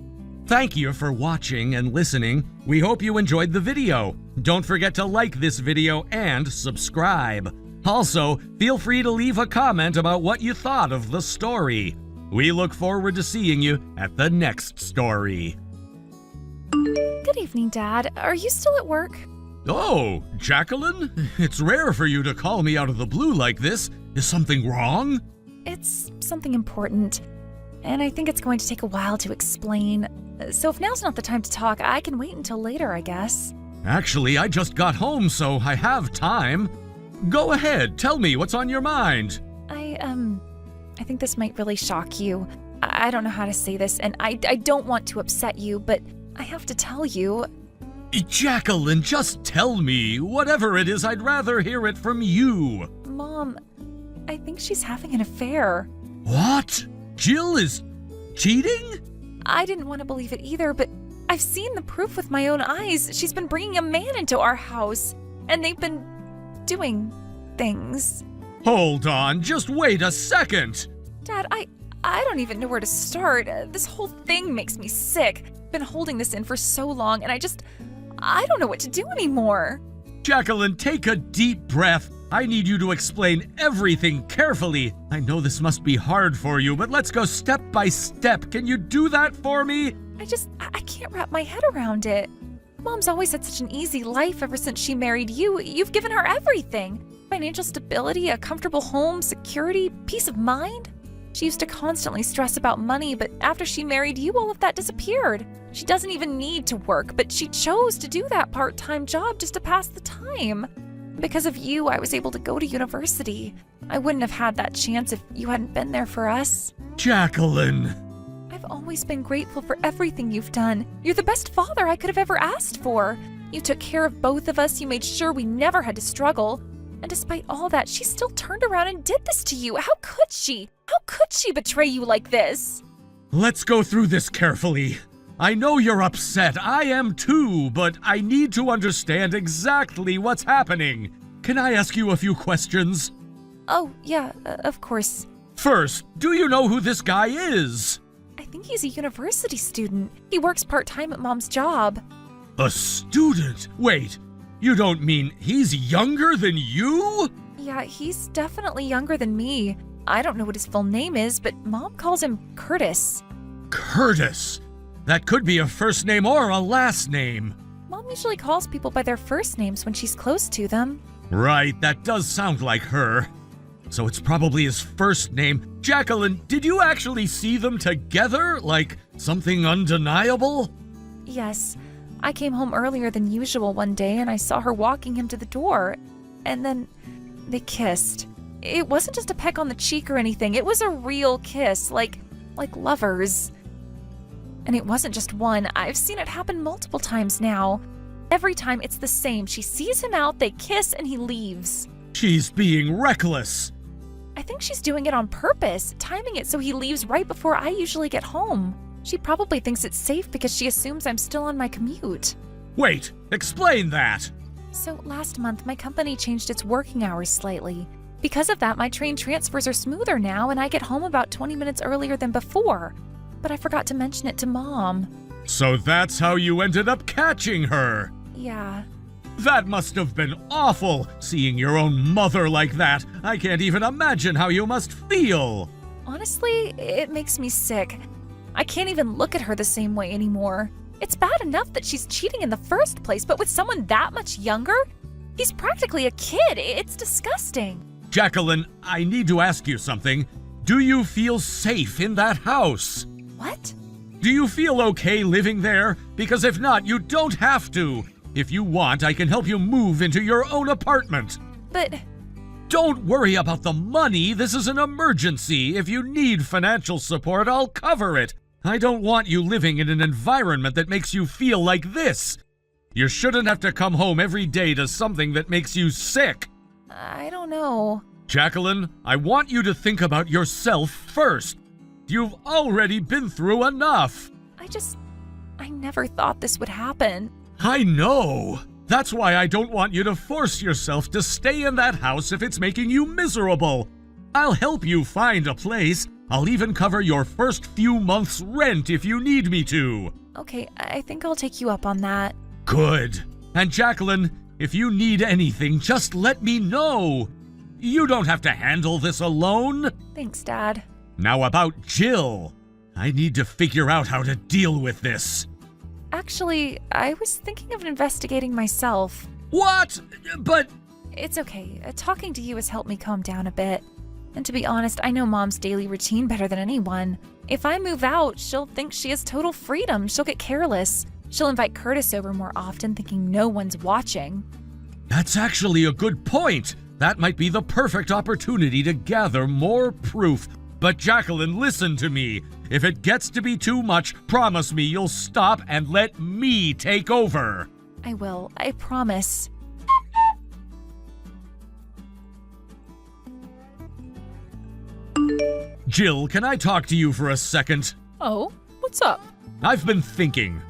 Thank you for watching and listening. We hope you enjoyed the video. Don't forget to like this video and subscribe. Also, feel free to leave a comment about what you thought of the story. We look forward to seeing you at the next story. Good evening, Dad. Are you still at work? Oh, Jacqueline? It's rare for you to call me out of the blue like this. Is something wrong? It's something important, and I think it's going to take a while to explain. So if now's not the time to talk, I can wait until later, I guess. Actually, I just got home, so I have time. Go ahead, tell me what's on your mind. I think this might really shock you. I don't know how to say this, and I don't want to upset you, but I have to tell you. Jacqueline, just tell me. Whatever it is, I'd rather hear it from you. Mom, I think she's having an affair. What? Jill is cheating? I didn't want to believe it either, but I've seen the proof with my own eyes. She's been bringing a man into our house, and they've been doing things. Hold on, just wait a second. Dad, I don't even know where to start. This whole thing makes me sick. I've been holding this in for so long, and I don't know what to do anymore. Jacqueline, take a deep breath. I need you to explain everything carefully. I know this must be hard for you, but let's go step by step. Can you do that for me? I can't wrap my head around it. Mom's always had such an easy life ever since she married you. You've given her everything. Financial stability, a comfortable home, security, peace of mind. She used to constantly stress about money, but after she married you, all of that disappeared. She doesn't even need to work, but she chose to do that part-time job just to pass the time. Because of you, I was able to go to university. I wouldn't have had that chance if you hadn't been there for us. Jacqueline. I've always been grateful for everything you've done. You're the best father I could have ever asked for. You took care of both of us. You made sure we never had to struggle. And despite all that, she still turned around and did this to you. How could she? How could she betray you like this? Let's go through this carefully. I know you're upset. I am too, but I need to understand exactly what's happening. Can I ask you a few questions? Oh, yeah, of course. First, do you know who this guy is? I think he's a university student. He works part-time at Mom's job. A student? Wait, you don't mean he's younger than you? Yeah, he's definitely younger than me. I don't know what his full name is, but Mom calls him Curtis. Curtis? That could be a first name or a last name. Mom usually calls people by their first names when she's close to them. Right, that does sound like her. So it's probably his first name. Jacqueline, did you actually see them together? Like something undeniable? Yes. I came home earlier than usual one day and I saw her walking him to the door. And then they kissed. It wasn't just a peck on the cheek or anything. It was a real kiss, like lovers. And it wasn't just one. I've seen it happen multiple times now. Every time it's the same. She sees him out, they kiss, and he leaves. She's being reckless. I think she's doing it on purpose, timing it so he leaves right before I usually get home. She probably thinks it's safe because she assumes I'm still on my commute. Wait, explain that. So last month, my company changed its working hours slightly. Because of that, my train transfers are smoother now, and I get home about 20 minutes earlier than before. But I forgot to mention it to Mom. So that's how you ended up catching her. Yeah. That must have been awful, seeing your own mother like that. I can't even imagine how you must feel. Honestly, it makes me sick. I can't even look at her the same way anymore. It's bad enough that she's cheating in the first place, but with someone that much younger? He's practically a kid. It's disgusting. Jacqueline, I need to ask you something. Do you feel safe in that house? What? Do you feel okay living there? Because if not, you don't have to. If you want, I can help you move into your own apartment. But... Don't worry about the money. This is an emergency. If you need financial support, I'll cover it. I don't want you living in an environment that makes you feel like this. You shouldn't have to come home every day to something that makes you sick. I don't know. Jacqueline, I want you to think about yourself first. You've already been through enough. I never thought this would happen. I know. That's why I don't want you to force yourself to stay in that house if it's making you miserable. I'll help you find a place. I'll even cover your first few months' rent if you need me to. Okay, I think I'll take you up on that. Good. And Jacqueline, if you need anything, just let me know. You don't have to handle this alone. Thanks, Dad. Now about Jill. I need to figure out how to deal with this. Actually, I was thinking of investigating myself. What? But... It's okay. Talking to you has helped me calm down a bit. And to be honest, I know Mom's daily routine better than anyone. If I move out, she'll think she has total freedom. She'll get careless. She'll invite Curtis over more often, thinking no one's watching. That's actually a good point. That might be the perfect opportunity to gather more proof. But Jacqueline, listen to me. If it gets to be too much, promise me you'll stop and let me take over. I will. I promise. Jill, can I talk to you for a second? Oh, what's up? I've been thinking.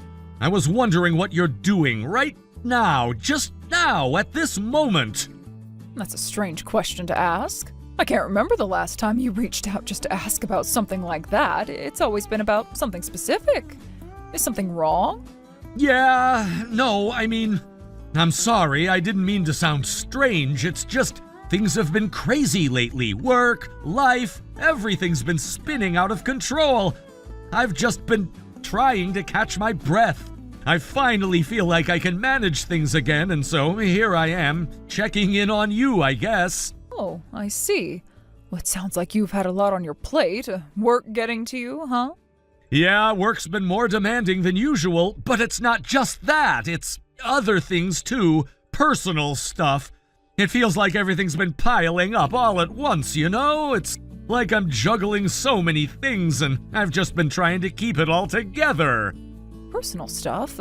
I was wondering what you're doing right now, just now, at this moment. That's a strange question to ask. I can't remember the last time you reached out just to ask about something like that. It's always been about something specific. Is something wrong? Yeah, no, I mean, I'm sorry, I didn't mean to sound strange. It's just things have been crazy lately. Work, life, everything's been spinning out of control. I've just been trying to catch my breath. I finally feel like I can manage things again, and so here I am, checking in on you, I guess. Oh, I see. Well, it sounds like you've had a lot on your plate. Work getting to you, huh? Yeah, work's been more demanding than usual, but it's not just that. It's other things too, personal stuff. It feels like everything's been piling up all at once, you know? It's like I'm juggling so many things, and I've just been trying to keep it all together. Personal stuff?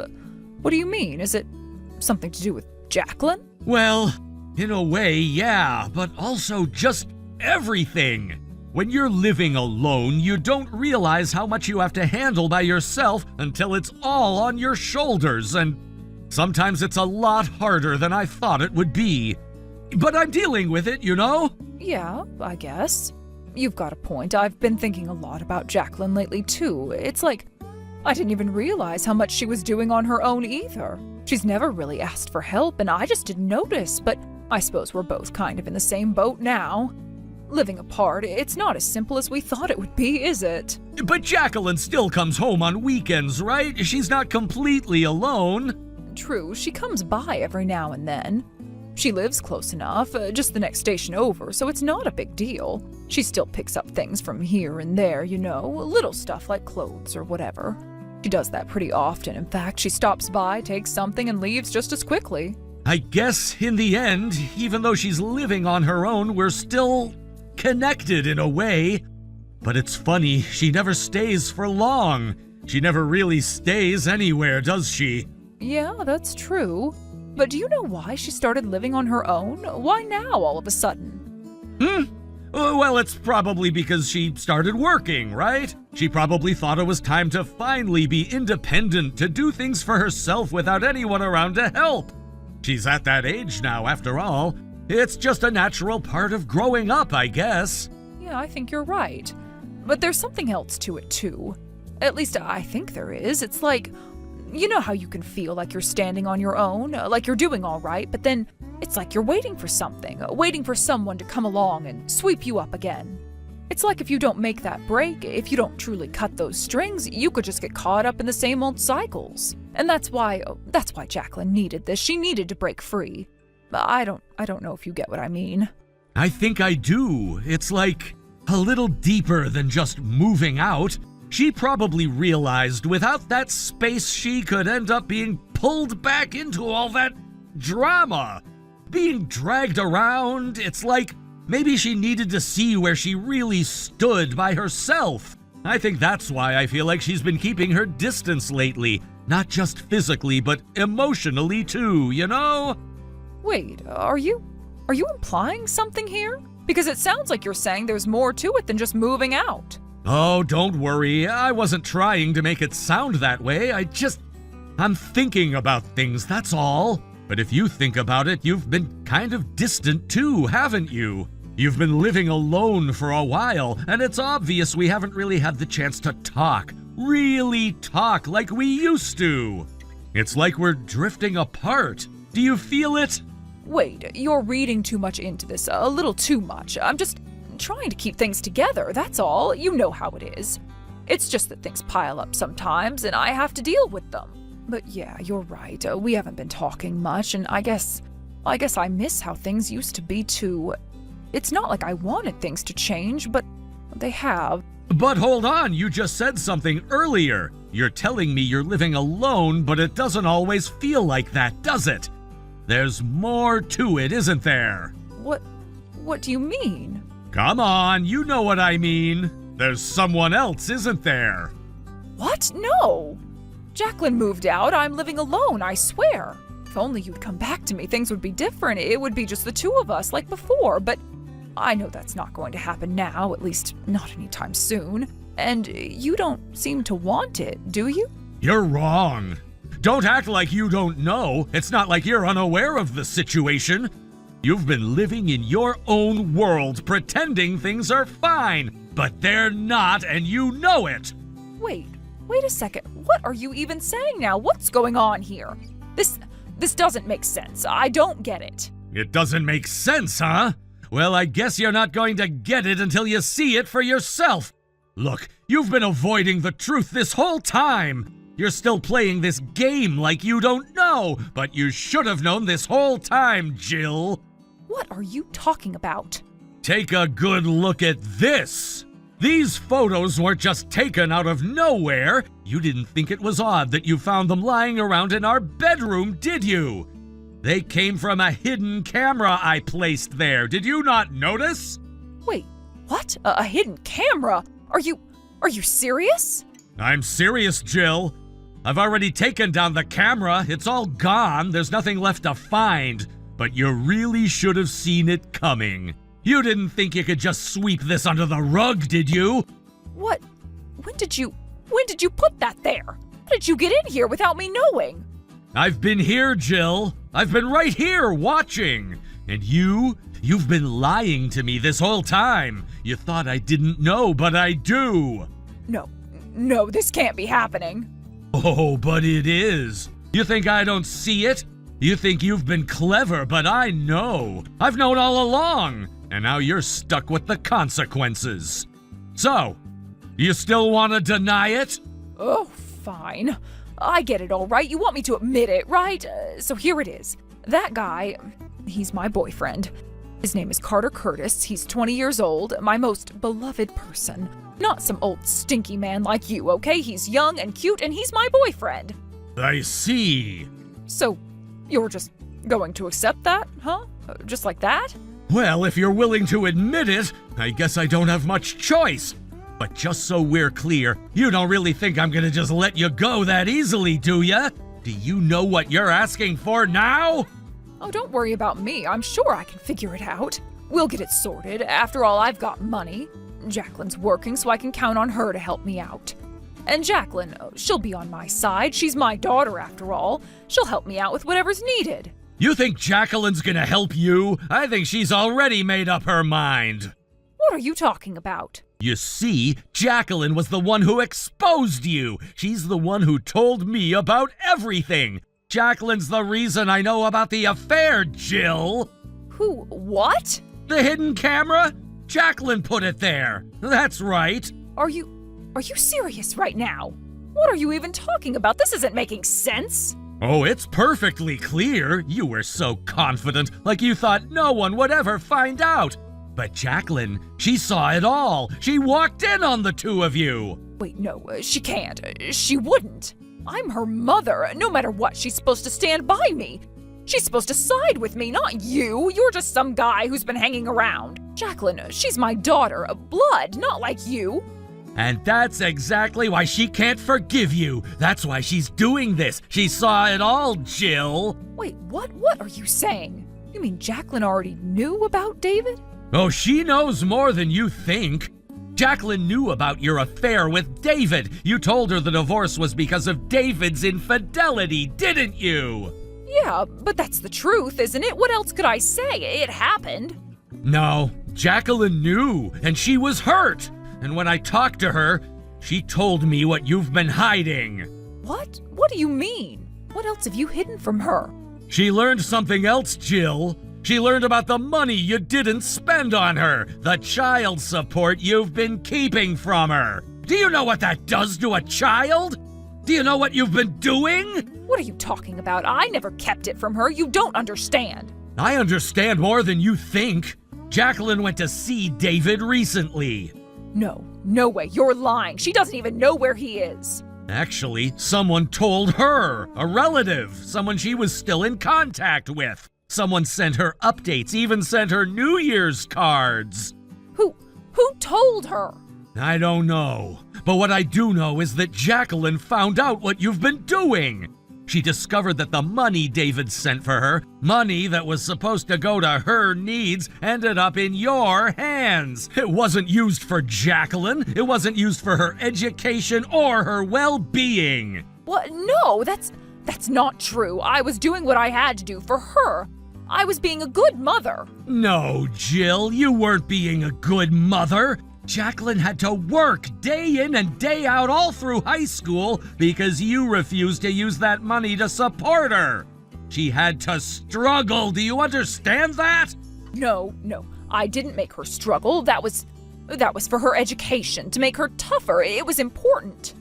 What do you mean? Is it something to do with Jacqueline? Well, in a way, yeah, but also just everything. When you're living alone, you don't realize how much you have to handle by yourself until it's all on your shoulders, and sometimes it's a lot harder than I thought it would be. But I'm dealing with it, you know? Yeah, I guess. You've got a point. I've been thinking a lot about Jacqueline lately, too. It's like I didn't even realize how much she was doing on her own either. She's never really asked for help, and I just didn't notice, but I suppose we're both kind of in the same boat now. Living apart, it's not as simple as we thought it would be, is it? But Jacqueline still comes home on weekends, right? She's not completely alone. True, she comes by every now and then. She lives close enough, just the next station over, so it's not a big deal. She still picks up things from here and there, you know, little stuff like clothes or whatever. She does that pretty often. In fact, she stops by, takes something, and leaves just as quickly. I guess in the end, even though she's living on her own, we're still connected in a way. But it's funny, she never stays for long. She never really stays anywhere, does she? Yeah, that's true. But do you know why she started living on her own? Why now, all of a sudden? Well, it's probably because she started working, right? She probably thought it was time to finally be independent, to do things for herself without anyone around to help. She's at that age now, after all. It's just a natural part of growing up, I guess. Yeah, I think you're right. But there's something else to it, too. At least I think there is. It's like, you know how you can feel like you're standing on your own, like you're doing all right, but then it's like you're waiting for something, waiting for someone to come along and sweep you up again. It's like if you don't make that break, if you don't truly cut those strings, you could just get caught up in the same old cycles. And that's why Jacqueline needed this. She needed to break free. I don't know if you get what I mean. I think I do. It's like a little deeper than just moving out. She probably realized without that space she could end up being pulled back into all that drama. Being dragged around, it's like maybe she needed to see where she really stood by herself. I think that's why I feel like she's been keeping her distance lately. Not just physically, but emotionally too, you know? Wait, are you implying something here? Because it sounds like you're saying there's more to it than just moving out. Oh, don't worry. I wasn't trying to make it sound that way. I'm thinking about things, that's all. But if you think about it, you've been kind of distant too, haven't you? You've been living alone for a while, and it's obvious we haven't really had the chance to talk. Really talk like we used to. It's like we're drifting apart. Do you feel it? Wait, you're reading too much into this, a little too much. I'm just trying to keep things together, that's all. You know how it is. It's just that things pile up sometimes, and I have to deal with them. But yeah, you're right. We haven't been talking much, and I guess I miss how things used to be too. It's not like I wanted things to change, but they have. But hold on, you just said something earlier. You're telling me you're living alone, but it doesn't always feel like that, does it? There's more to it, isn't there? What do you mean? Come on, you know what I mean. There's someone else, isn't there? What? No! Jacqueline moved out. I'm living alone, I swear. If only you'd come back to me, things would be different. It would be just the two of us, like before. But I know that's not going to happen now, at least not anytime soon. And you don't seem to want it, do you? You're wrong. Don't act like you don't know. It's not like you're unaware of the situation. You've been living in your own world, pretending things are fine. But they're not, and you know it. Wait a second. What are you even saying now? What's going on here? This doesn't make sense. I don't get it. It doesn't make sense, huh? Well, I guess you're not going to get it until you see it for yourself. Look, you've been avoiding the truth this whole time. You're still playing this game like you don't know, but you should have known this whole time, Jill. What are you talking about? Take a good look at this. These photos weren't just taken out of nowhere. You didn't think it was odd that you found them lying around in our bedroom, did you? They came from a hidden camera I placed there. Did you not notice? Wait, what? A hidden camera? Are you serious? I'm serious, Jill. I've already taken down the camera. It's all gone. There's nothing left to find. But you really should have seen it coming. You didn't think you could just sweep this under the rug, did you? What? When did you put that there? How did you get in here without me knowing? I've been here, Jill. I've been right here watching. And you've been lying to me this whole time. You thought I didn't know, but I do. No, this can't be happening. Oh, but it is. You think I don't see it? You think you've been clever, but I know. I've known all along. And now you're stuck with the consequences. So, you still want to deny it? Oh, fine. I get it all right. You want me to admit it, right? So here it is. That guy, he's my boyfriend. His name is Carter Curtis. He's 20 years old, my most beloved person. Not some old stinky man like you, okay? He's young and cute, and he's my boyfriend. I see. So, you're just going to accept that, huh? Just like that? Well, if you're willing to admit it, I guess I don't have much choice. But just so we're clear, you don't really think I'm gonna just let you go that easily, do ya? Do you know what you're asking for now? Oh, don't worry about me. I'm sure I can figure it out. We'll get it sorted. After all, I've got money. Jacqueline's working, so I can count on her to help me out. And Jacqueline, she'll be on my side. She's my daughter, after all. She'll help me out with whatever's needed. You think Jacqueline's gonna help you? I think she's already made up her mind. What are you talking about? You see, Jacqueline was the one who exposed you. She's the one who told me about everything. Jacqueline's the reason I know about the affair, Jill. Who? What? The hidden camera? Jacqueline put it there. That's right. Are you serious right now? What are you even talking about? This isn't making sense. Oh, it's perfectly clear. You were so confident, like you thought no one would ever find out. But Jacqueline, she saw it all. She walked in on the two of you. Wait, no, she can't. She wouldn't. I'm her mother. No matter what, she's supposed to stand by me. She's supposed to side with me, not you. You're just some guy who's been hanging around. Jacqueline, she's my daughter, blood, not like you. And that's exactly why she can't forgive you. That's why she's doing this. She saw it all, Jill. Wait, what? What are you saying? You mean Jacqueline already knew about David? Oh, she knows more than you think. Jacqueline knew about your affair with David. You told her the divorce was because of David's infidelity, didn't you? Yeah, but that's the truth, isn't it? What else could I say? It happened. No, Jacqueline knew, and she was hurt. And when I talked to her, she told me what you've been hiding. What? What do you mean? What else have you hidden from her? She learned something else, Jill. She learned about the money you didn't spend on her, the child support you've been keeping from her. Do you know what that does to a child? Do you know what you've been doing? What are you talking about? I never kept it from her. You don't understand. I understand more than you think. Jacqueline went to see David recently. No, No way, you're lying. She doesn't even know where he is. Actually, someone told her, a relative, someone she was still in contact with. Someone sent her updates, even sent her New Year's cards. Who told her? I don't know, but what I do know is that Jacqueline found out what you've been doing. She discovered that the money David sent for her, money that was supposed to go to her needs, ended up in your hands. It wasn't used for Jacqueline. It wasn't used for her education or her well-being. What? No, that's not true. I was doing what I had to do for her. I was being a good mother. No, Jill, you weren't being a good mother. Jacqueline had to work day in and day out all through high school because you refused to use that money to support her. She had to struggle. Do you understand that? No, I didn't make her struggle. That was for her education, to make her tougher. It was important.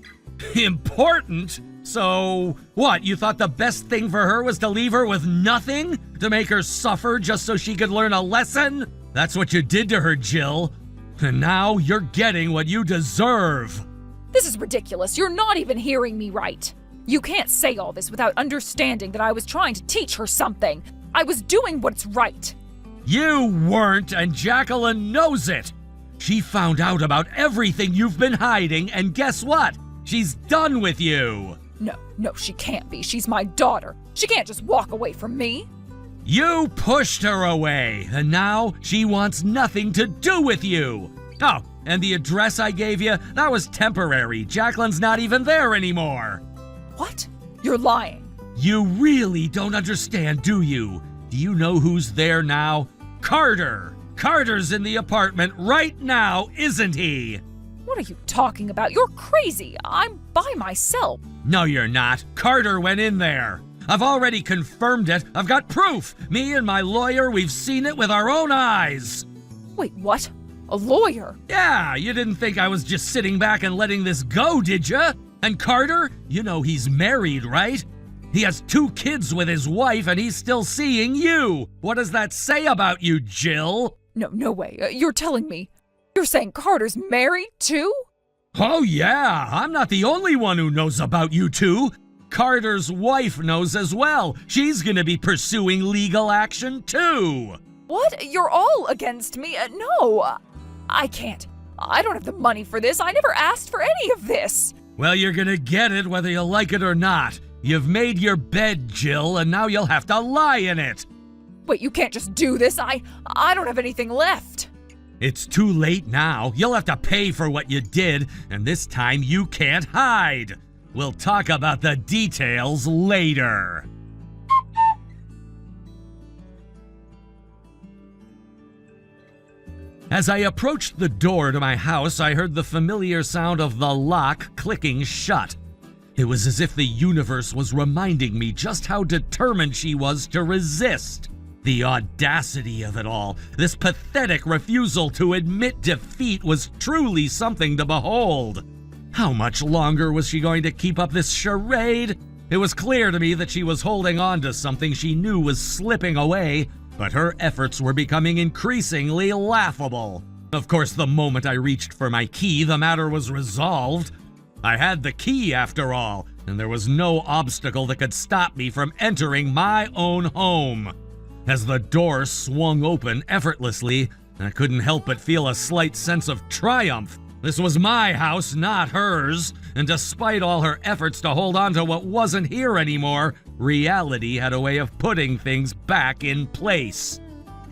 Important? So, what, you thought the best thing for her was to leave her with nothing? To make her suffer just so she could learn a lesson? That's what you did to her, Jill. And now you're getting what you deserve. This is ridiculous. You're not even hearing me right. You can't say all this without understanding that I was trying to teach her something. I was doing what's right. You weren't, and Jacqueline knows it. She found out about everything you've been hiding, and guess what? She's done with you. No, she can't be. She's my daughter. She can't just walk away from me. You pushed her away, and now she wants nothing to do with you. Oh, and the address I gave you, that was temporary. Jacqueline's not even there anymore. What? You're lying. You really don't understand, do you? Do you know who's there now? Carter. Carter's in the apartment right now, isn't he? What are you talking about? You're crazy. I'm by myself. No, you're not. Carter went in there. I've already confirmed it. I've got proof. Me and my lawyer, we've seen it with our own eyes. Wait, what? A lawyer? Yeah, you didn't think I was just sitting back and letting this go, did you? And Carter, you know he's married, right? He has 2 kids with his wife and he's still seeing you. What does that say about you, Jill? No way. You're telling me. You're saying Carter's married too? Oh yeah, I'm not the only one who knows about you two. Carter's wife knows as well. She's gonna be pursuing legal action too. What? You're all against me? No, I can't. I don't have the money for this. I never asked for any of this. Well, you're gonna get it whether you like it or not. You've made your bed, Jill, and now you'll have to lie in it. Wait, you can't just do this. I don't have anything left. It's too late now. You'll have to pay for what you did, and this time you can't hide. We'll talk about the details later. As I approached the door to my house, I heard the familiar sound of the lock clicking shut. It was as if the universe was reminding me just how determined she was to resist. The audacity of it all, this pathetic refusal to admit defeat, was truly something to behold. How much longer was she going to keep up this charade? It was clear to me that she was holding on to something she knew was slipping away, but her efforts were becoming increasingly laughable. Of course, the moment I reached for my key, the matter was resolved. I had the key after all, and there was no obstacle that could stop me from entering my own home. As the door swung open effortlessly, I couldn't help but feel a slight sense of triumph. This was my house, not hers, and despite all her efforts to hold on to what wasn't here anymore, reality had a way of putting things back in place.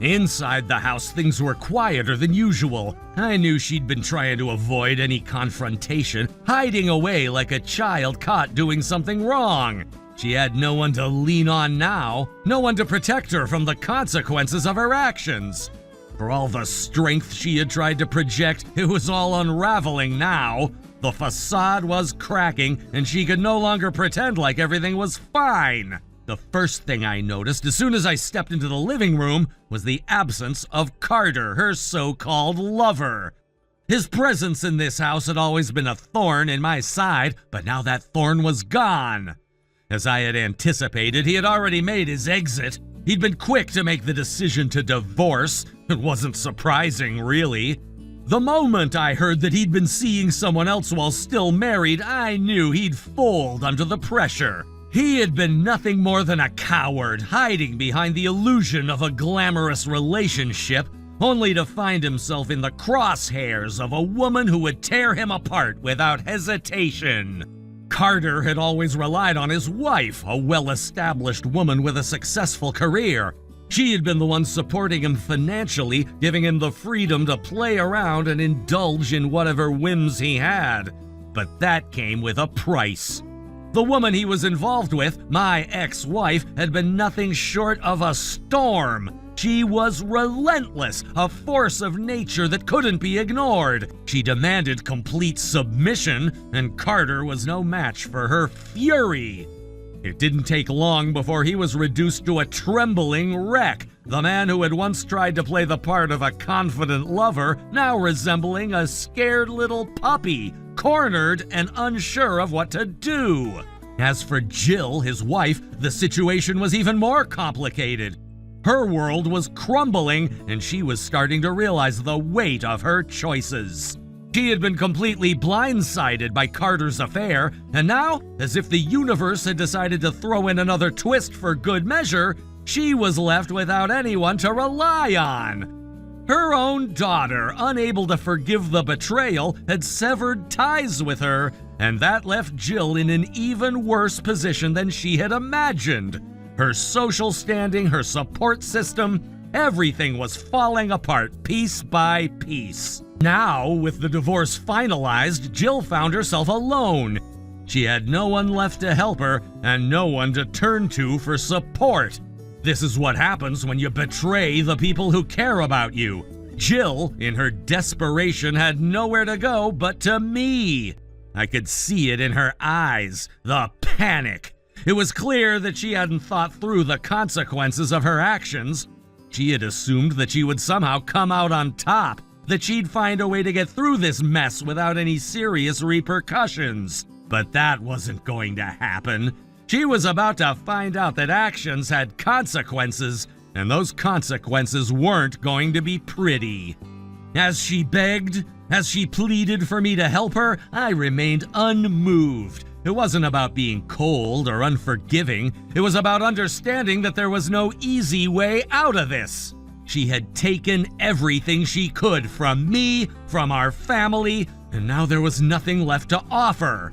Inside the house, things were quieter than usual. I knew she'd been trying to avoid any confrontation, hiding away like a child caught doing something wrong. She had no one to lean on now, no one to protect her from the consequences of her actions. For all the strength she had tried to project, it was all unraveling now. The facade was cracking, and she could no longer pretend like everything was fine. The first thing I noticed as soon as I stepped into the living room was the absence of Carter, her so-called lover. His presence in this house had always been a thorn in my side, but now that thorn was gone. As I had anticipated, he had already made his exit. He'd been quick to make the decision to divorce. It wasn't surprising, really. The moment I heard that he'd been seeing someone else while still married, I knew he'd fold under the pressure. He had been nothing more than a coward, hiding behind the illusion of a glamorous relationship, only to find himself in the crosshairs of a woman who would tear him apart without hesitation. Carter had always relied on his wife, a well-established woman with a successful career. She had been the one supporting him financially, giving him the freedom to play around and indulge in whatever whims he had. But that came with a price. The woman he was involved with, my ex-wife, had been nothing short of a storm. She was relentless, a force of nature that couldn't be ignored. She demanded complete submission, and Carter was no match for her fury. It didn't take long before he was reduced to a trembling wreck, the man who had once tried to play the part of a confident lover, now resembling a scared little puppy, cornered and unsure of what to do. As for Jill, his wife, the situation was even more complicated. Her world was crumbling, and she was starting to realize the weight of her choices. She had been completely blindsided by Carter's affair, and now, as if the universe had decided to throw in another twist for good measure, she was left without anyone to rely on. Her own daughter, unable to forgive the betrayal, had severed ties with her, and that left Jill in an even worse position than she had imagined. Her social standing, her support system, everything was falling apart piece by piece. Now, with the divorce finalized, Jill found herself alone. She had no one left to help her and no one to turn to for support. This is what happens when you betray the people who care about you. Jill, in her desperation, had nowhere to go but to me. I could see it in her eyes, the panic. It was clear that she hadn't thought through the consequences of her actions. She had assumed that she would somehow come out on top, that she'd find a way to get through this mess without any serious repercussions. But that wasn't going to happen. She was about to find out that actions had consequences, and those consequences weren't going to be pretty. As she begged, as she pleaded for me to help her, I remained unmoved. It wasn't about being cold or unforgiving. It was about understanding that there was no easy way out of this. She had taken everything she could from me, from our family, and now there was nothing left to offer.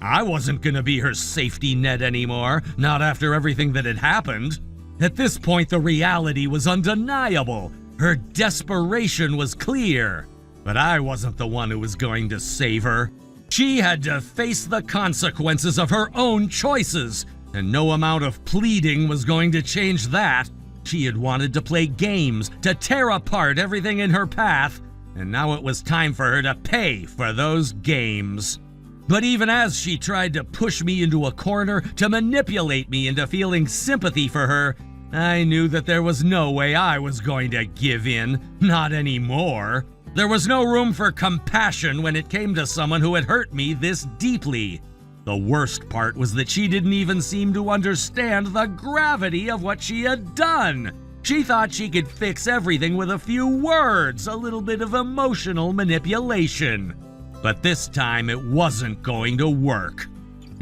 I wasn't going to be her safety net anymore, not after everything that had happened. At this point, the reality was undeniable. Her desperation was clear, but I wasn't the one who was going to save her. She had to face the consequences of her own choices, and no amount of pleading was going to change that. She had wanted to play games, to tear apart everything in her path, and now it was time for her to pay for those games. But even as she tried to push me into a corner, to manipulate me into feeling sympathy for her, I knew that there was no way I was going to give in, not anymore. There was no room for compassion when it came to someone who had hurt me this deeply. The worst part was that she didn't even seem to understand the gravity of what she had done. She thought she could fix everything with a few words, a little bit of emotional manipulation. But this time it wasn't going to work.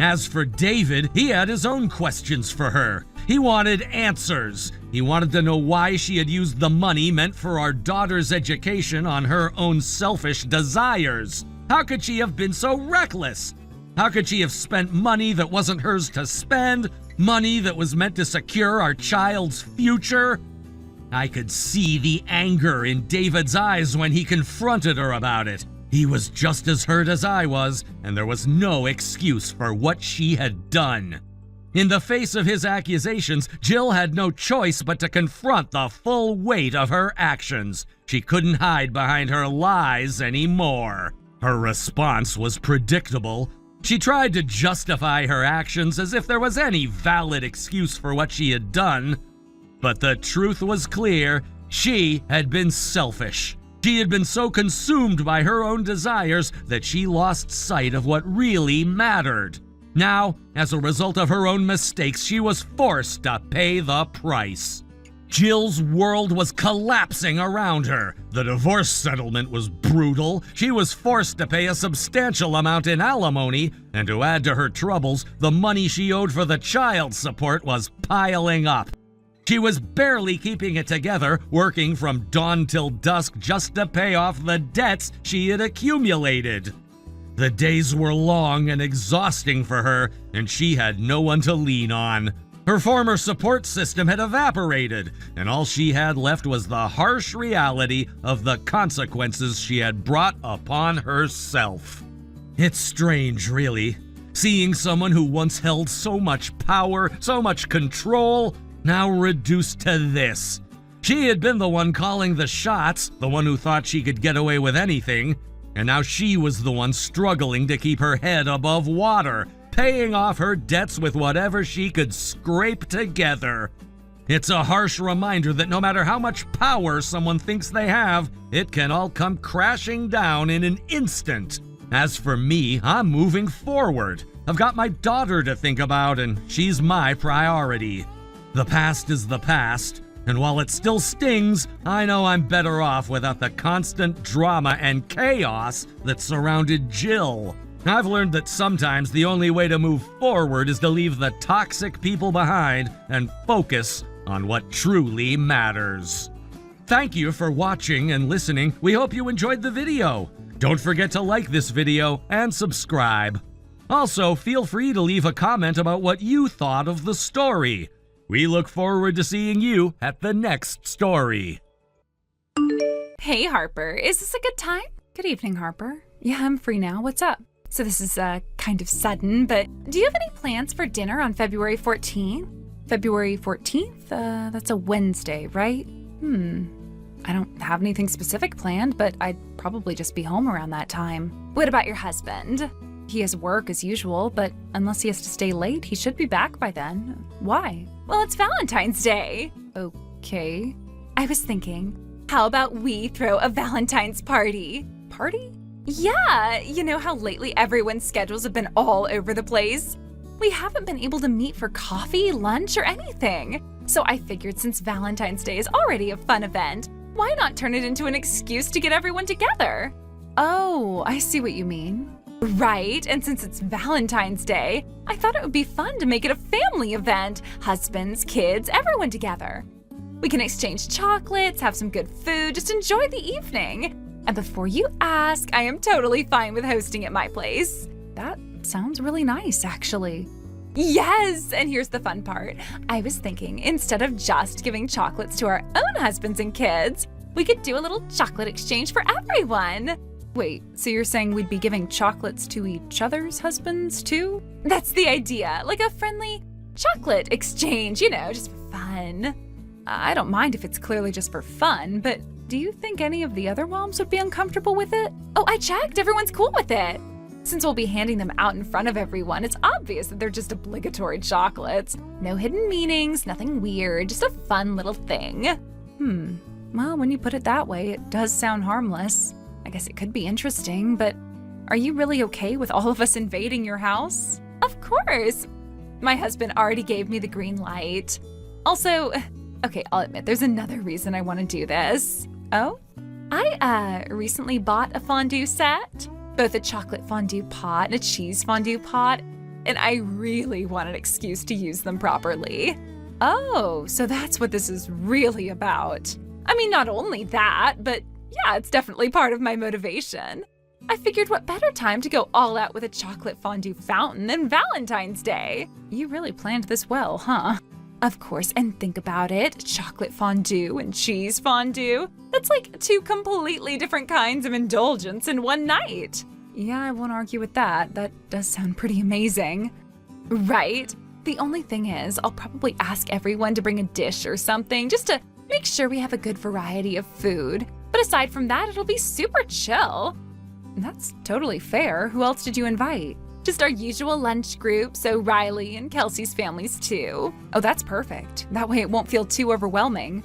As for David, he had his own questions for her. He wanted answers. He wanted to know why she had used the money meant for our daughter's education on her own selfish desires. How could she have been so reckless? How could she have spent money that wasn't hers to spend? Money that was meant to secure our child's future? I could see the anger in David's eyes when he confronted her about it. He was just as hurt as I was, and there was no excuse for what she had done. In the face of his accusations, Jill had no choice but to confront the full weight of her actions. She couldn't hide behind her lies anymore. Her response was predictable. She tried to justify her actions as if there was any valid excuse for what she had done. But the truth was clear. She had been selfish. She had been so consumed by her own desires that she lost sight of what really mattered. Now, as a result of her own mistakes, she was forced to pay the price. Jill's world was collapsing around her. The divorce settlement was brutal. She was forced to pay a substantial amount in alimony, and to add to her troubles, the money she owed for the child support was piling up. She was barely keeping it together, working from dawn till dusk just to pay off the debts she had accumulated. The days were long and exhausting for her, and she had no one to lean on. Her former support system had evaporated, and all she had left was the harsh reality of the consequences she had brought upon herself. It's strange, really, seeing someone who once held so much power, so much control, now reduced to this. She had been the one calling the shots, the one who thought she could get away with anything, and now she was the one struggling to keep her head above water, paying off her debts with whatever she could scrape together. It's a harsh reminder that no matter how much power someone thinks they have, it can all come crashing down in an instant. As for me, I'm moving forward. I've got my daughter to think about, and she's my priority. The past is the past, and while it still stings, I know I'm better off without the constant drama and chaos that surrounded Jill. I've learned that sometimes the only way to move forward is to leave the toxic people behind and focus on what truly matters. Thank you for watching and listening. We hope you enjoyed the video. Don't forget to like this video and subscribe. Also, feel free to leave a comment about what you thought of the story. We look forward to seeing you at the next story. Hey, Harper, is this a good time? Good evening, Harper. Yeah, I'm free now. What's up? So this is kind of sudden, but do you have any plans for dinner on February 14th? February 14th? That's a Wednesday, right? I don't have anything specific planned, but I'd probably just be home around that time. What about your husband? He has work as usual, but unless he has to stay late, he should be back by then. Why? Well, it's Valentine's Day. Okay. I was thinking, how about we throw a Valentine's party? Party? Yeah, you know how lately everyone's schedules have been all over the place? We haven't been able to meet for coffee, lunch, or anything. So I figured since Valentine's Day is already a fun event, why not turn it into an excuse to get everyone together? Oh, I see what you mean. Right, and since it's Valentine's Day, I thought it would be fun to make it a family event. Husbands, kids, everyone together. We can exchange chocolates, have some good food, just enjoy the evening. And before you ask, I am totally fine with hosting at my place. That sounds really nice, actually. Yes, and here's the fun part. I was thinking instead of just giving chocolates to our own husbands and kids, we could do a little chocolate exchange for everyone. Wait, so you're saying we'd be giving chocolates to each other's husbands too? That's the idea, like a friendly chocolate exchange, just for fun. I don't mind if it's clearly just for fun, but do you think any of the other moms would be uncomfortable with it? Oh, I checked, everyone's cool with it. Since we'll be handing them out in front of everyone, it's obvious that they're just obligatory chocolates. No hidden meanings, nothing weird, just a fun little thing. Well, when you put it that way, it does sound harmless. I guess it could be interesting, but are you really okay with all of us invading your house? Of course. My husband already gave me the green light. Also, okay, I'll admit there's another reason I want to do this. Oh? I recently bought a fondue set, both a chocolate fondue pot and a cheese fondue pot, and I really want an excuse to use them properly. Oh, so that's what this is really about. I mean, not only that, but yeah, it's definitely part of my motivation. I figured what better time to go all out with a chocolate fondue fountain than Valentine's Day. You really planned this well, huh? Of course, and think about it, chocolate fondue and cheese fondue. That's like two completely different kinds of indulgence in one night. Yeah, I won't argue with that. That does sound pretty amazing. Right? The only thing is, I'll probably ask everyone to bring a dish or something just to make sure we have a good variety of food. But aside from that, it'll be super chill. That's totally fair. Who else did you invite? Just our usual lunch group, so Riley and Kelsey's families too. Oh, that's perfect. That way it won't feel too overwhelming.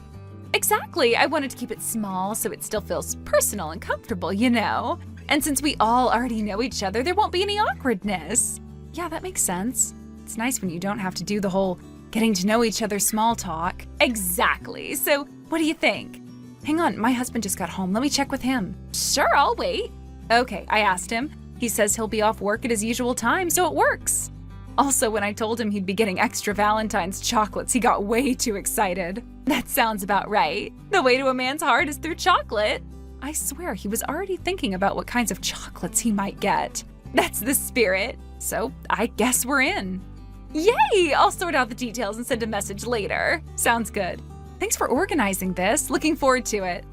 Exactly. I wanted to keep it small so it still feels personal and comfortable, And since we all already know each other, there won't be any awkwardness. Yeah, that makes sense. It's nice when you don't have to do the whole Getting to know each other, small talk. Exactly. So, what do you think? Hang on, my husband just got home. Let me check with him. Sure, I'll wait. Okay, I asked him. He says he'll be off work at his usual time, so it works. Also, when I told him he'd be getting extra Valentine's chocolates, he got way too excited. That sounds about right. The way to a man's heart is through chocolate. I swear he was already thinking about what kinds of chocolates he might get. That's the spirit. So I guess we're in. Yay! I'll sort out the details and send a message later. Sounds good. Thanks for organizing this. Looking forward to it.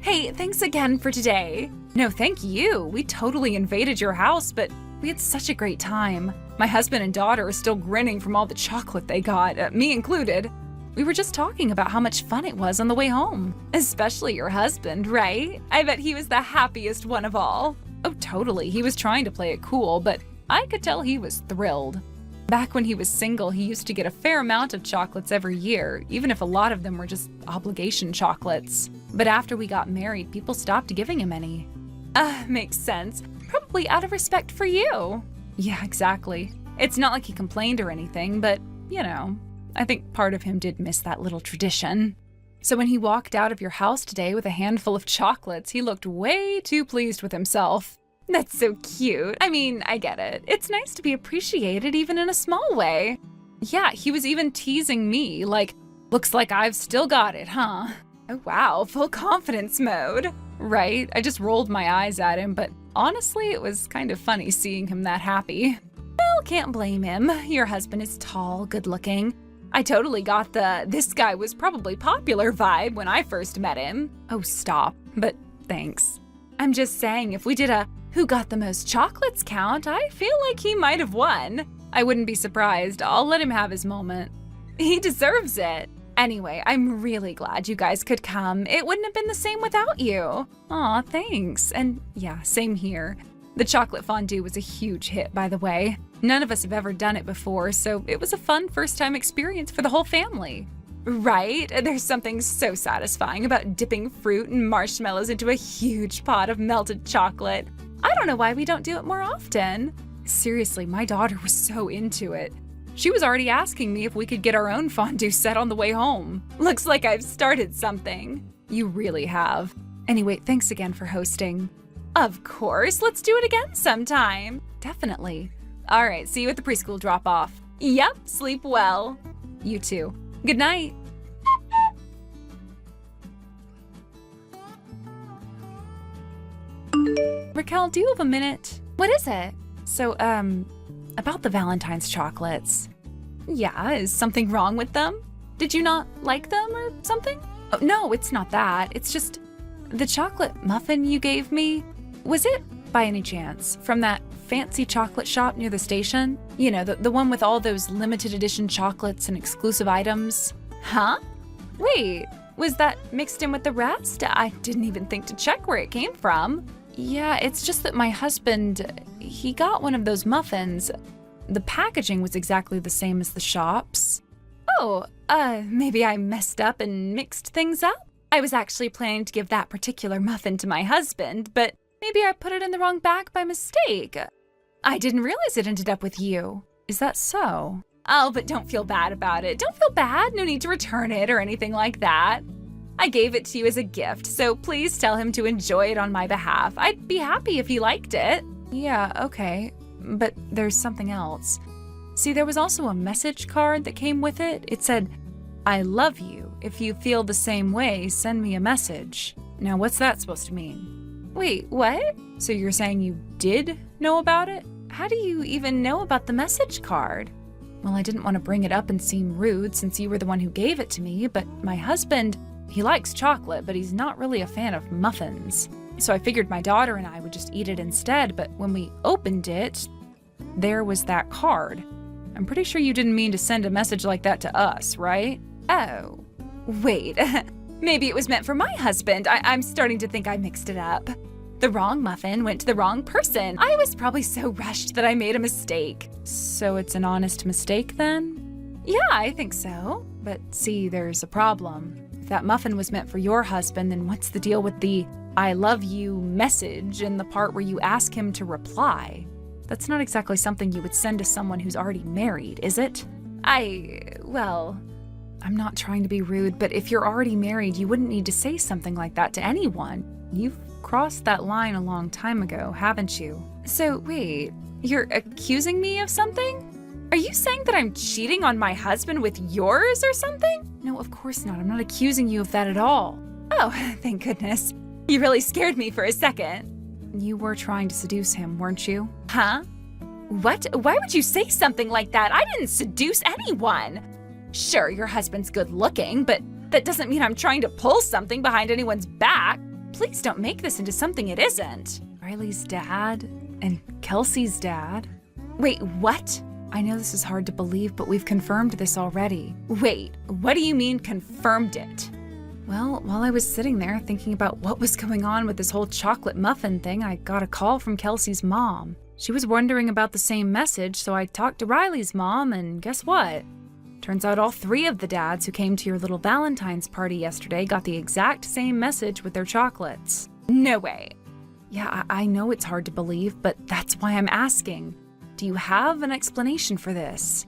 Hey, thanks again for today. No, thank you. We totally invaded your house, but we had such a great time. My husband and daughter are still grinning from all the chocolate they got, me included. We were just talking about how much fun it was on the way home. Especially your husband, right? I bet he was the happiest one of all. Oh, totally. He was trying to play it cool, but I could tell he was thrilled. Back when he was single, he used to get a fair amount of chocolates every year, even if a lot of them were just obligation chocolates. But after we got married, people stopped giving him any. Makes sense. Probably out of respect for you. Yeah, exactly. It's not like he complained or anything, but, you know, I think part of him did miss that little tradition. So when he walked out of your house today with a handful of chocolates, he looked way too pleased with himself. That's so cute. I mean, I get it. It's nice to be appreciated even in a small way. Yeah, he was even teasing me, like, looks like I've still got it, huh? Oh wow, full confidence mode. Right? I just rolled my eyes at him, but honestly, it was kind of funny seeing him that happy. Well, can't blame him. Your husband is tall, good looking. I totally got the "this guy was probably popular" vibe when I first met him. Oh, stop. But thanks. I'm just saying, if we did a "who got the most chocolates" count, I feel like he might have won. I wouldn't be surprised. I'll let him have his moment. He deserves it. Anyway, I'm really glad you guys could come. It wouldn't have been the same without you. Aw, thanks. And yeah, same here. The chocolate fondue was a huge hit, by the way. None of us have ever done it before, so it was a fun first-time experience for the whole family. Right? There's something so satisfying about dipping fruit and marshmallows into a huge pot of melted chocolate. I don't know why we don't do it more often. Seriously, my daughter was so into it. She was already asking me if we could get our own fondue set on the way home. Looks like I've started something. You really have. Anyway, thanks again for hosting. Of course, let's do it again sometime. Definitely. All right, see you at the preschool drop-off. Yep, sleep well. You too. Good night. Raquel, do you have a minute? What is it? So, about the Valentine's chocolates. Yeah, is something wrong with them? Did you not like them or something? Oh, no, it's not that. It's just the chocolate muffin you gave me. Was it, by any chance, from that fancy chocolate shop near the station? You know, the one with all those limited edition chocolates and exclusive items? Huh? Wait, was that mixed in with the rest? I didn't even think to check where it came from. Yeah, it's just that my husband, he got one of those muffins. The packaging was exactly the same as the shop's. Oh, maybe I messed up and mixed things up? I was actually planning to give that particular muffin to my husband, but maybe I put it in the wrong bag by mistake. I didn't realize it ended up with you. Is that so? Oh, but don't feel bad about it. Don't feel bad. No need to return it or anything like that. I gave it to you as a gift, so please tell him to enjoy it on my behalf. I'd be happy if he liked it. Yeah, okay. But there's something else. See, there was also a message card that came with it. It said, "I love you. If you feel the same way, send me a message." Now, what's that supposed to mean? Wait, what? So you're saying you did know about it? How do you even know about the message card? Well, I didn't want to bring it up and seem rude since you were the one who gave it to me, but my husband, he likes chocolate, but he's not really a fan of muffins. So I figured my daughter and I would just eat it instead, but when we opened it, there was that card. I'm pretty sure you didn't mean to send a message like that to us, right? Oh, wait. Maybe it was meant for my husband. I'm starting to think I mixed it up. The wrong muffin went to the wrong person. I was probably so rushed that I made a mistake. So it's an honest mistake then? Yeah, I think so. But see, there's a problem. If that muffin was meant for your husband, then what's the deal with the I love you message in the part where you ask him to reply. That's not exactly something you would send to someone who's already married, is it? Well, I'm not trying to be rude, but if you're already married, you wouldn't need to say something like that to anyone. You've crossed that line a long time ago, haven't you? So wait, you're accusing me of something? Are you saying that I'm cheating on my husband with yours or something? No, of course not. I'm not accusing you of that at all. Oh, thank goodness. You really scared me for a second. You were trying to seduce him, weren't you? Huh? What? Why would you say something like that? I didn't seduce anyone. Sure, your husband's good looking, but that doesn't mean I'm trying to pull something behind anyone's back. Please don't make this into something it isn't. Riley's dad and Kelsey's dad. Wait, what? I know this is hard to believe, but we've confirmed this already. Wait, what do you mean confirmed it? Well, while I was sitting there thinking about what was going on with this whole chocolate muffin thing, I got a call from Kelsey's mom. She was wondering about the same message, so I talked to Riley's mom, and guess what? Turns out all 3 of the dads who came to your little Valentine's party yesterday got the exact same message with their chocolates. No way. Yeah, I know it's hard to believe, but that's why I'm asking. Do you have an explanation for this?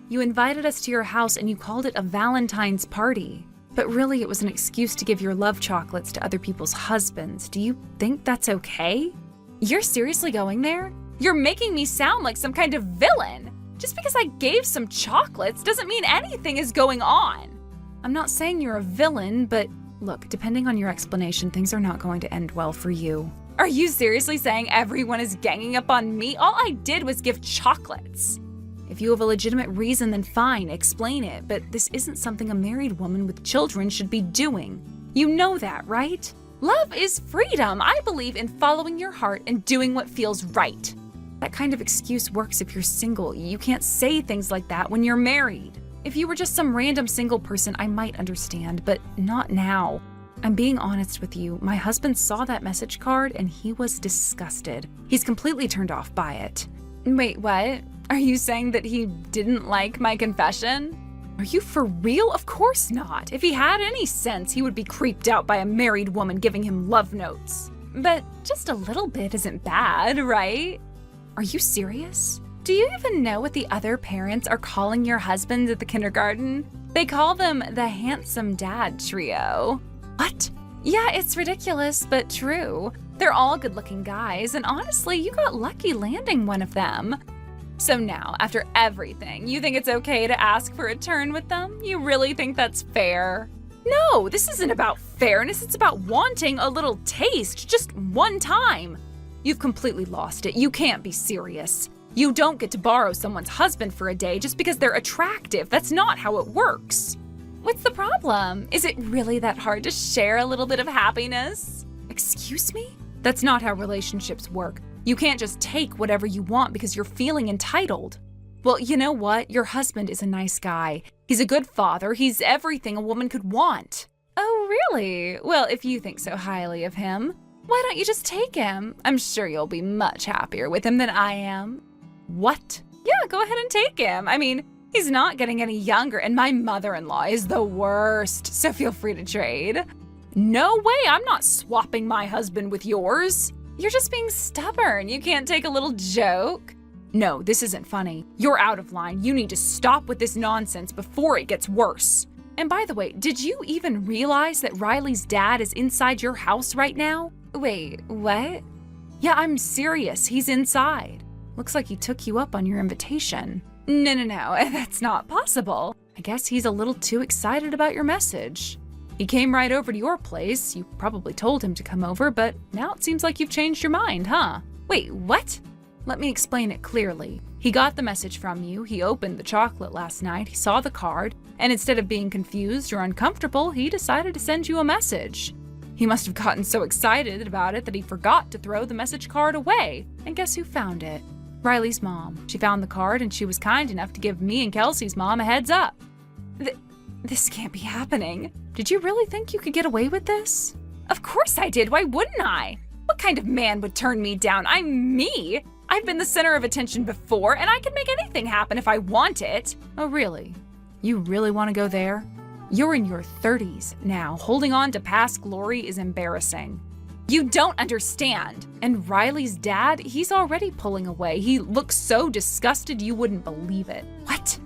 You invited us to your house and you called it a Valentine's party. But really, it was an excuse to give your love chocolates to other people's husbands. Do you think that's okay? You're seriously going there? You're making me sound like some kind of villain. Just because I gave some chocolates doesn't mean anything is going on. I'm not saying you're a villain, but look, depending on your explanation, things are not going to end well for you. Are you seriously saying everyone is ganging up on me? All I did was give chocolates. If you have a legitimate reason, then fine, explain it, but this isn't something a married woman with children should be doing. You know that, right? Love is freedom. I believe in following your heart and doing what feels right. That kind of excuse works if you're single. You can't say things like that when you're married. If you were just some random single person, I might understand, but not now. I'm being honest with you. My husband saw that message card and he was disgusted. He's completely turned off by it. Wait, what? Are you saying that he didn't like my confession? Are you for real? Of course not. If he had any sense, he would be creeped out by a married woman giving him love notes. But just a little bit isn't bad, right? Are you serious? Do you even know what the other parents are calling your husbands at the kindergarten? They call them the handsome dad trio. What? Yeah, it's ridiculous, but true. They're all good-looking guys, and honestly, you got lucky landing one of them. So now, after everything, you think it's okay to ask for a turn with them? You really think that's fair? No, this isn't about fairness, it's about wanting a little taste, just one time. You've completely lost it. You can't be serious. You don't get to borrow someone's husband for a day just because they're attractive. That's not how it works. What's the problem? Is it really that hard to share a little bit of happiness? Excuse me? That's not how relationships work. You can't just take whatever you want because you're feeling entitled. Well, you know what? Your husband is a nice guy. He's a good father. He's everything a woman could want. Oh, really? Well, if you think so highly of him, why don't you just take him? I'm sure you'll be much happier with him than I am. What? Yeah, go ahead and take him. I mean, he's not getting any younger, and my mother-in-law is the worst, so feel free to trade. No way, I'm not swapping my husband with yours. You're just being stubborn. You can't take a little joke. No, this isn't funny. You're out of line. You need to stop with this nonsense before it gets worse. And by the way, did you even realize that Riley's dad is inside your house right now? Wait, what? Yeah, I'm serious. He's inside. Looks like he took you up on your invitation. No, that's not possible. I guess he's a little too excited about your message. He came right over to your place. You probably told him to come over, but now it seems like you've changed your mind, huh? Wait, what? Let me explain it clearly. He got the message from you, he opened the chocolate last night, he saw the card, and instead of being confused or uncomfortable, he decided to send you a message. He must have gotten so excited about it that he forgot to throw the message card away. And guess who found it? Riley's mom. She found the card and she was kind enough to give me and Kelsey's mom a heads up. This can't be happening. Did you really think you could get away with this? Of course I did. Why wouldn't I? What kind of man would turn me down? I'm me. I've been the center of attention before, and I can make anything happen if I want it. Oh, really? You really want to go there? You're in your 30s now. Holding on to past glory is embarrassing. You don't understand. And Riley's dad, he's already pulling away. He looks so disgusted you wouldn't believe it. What?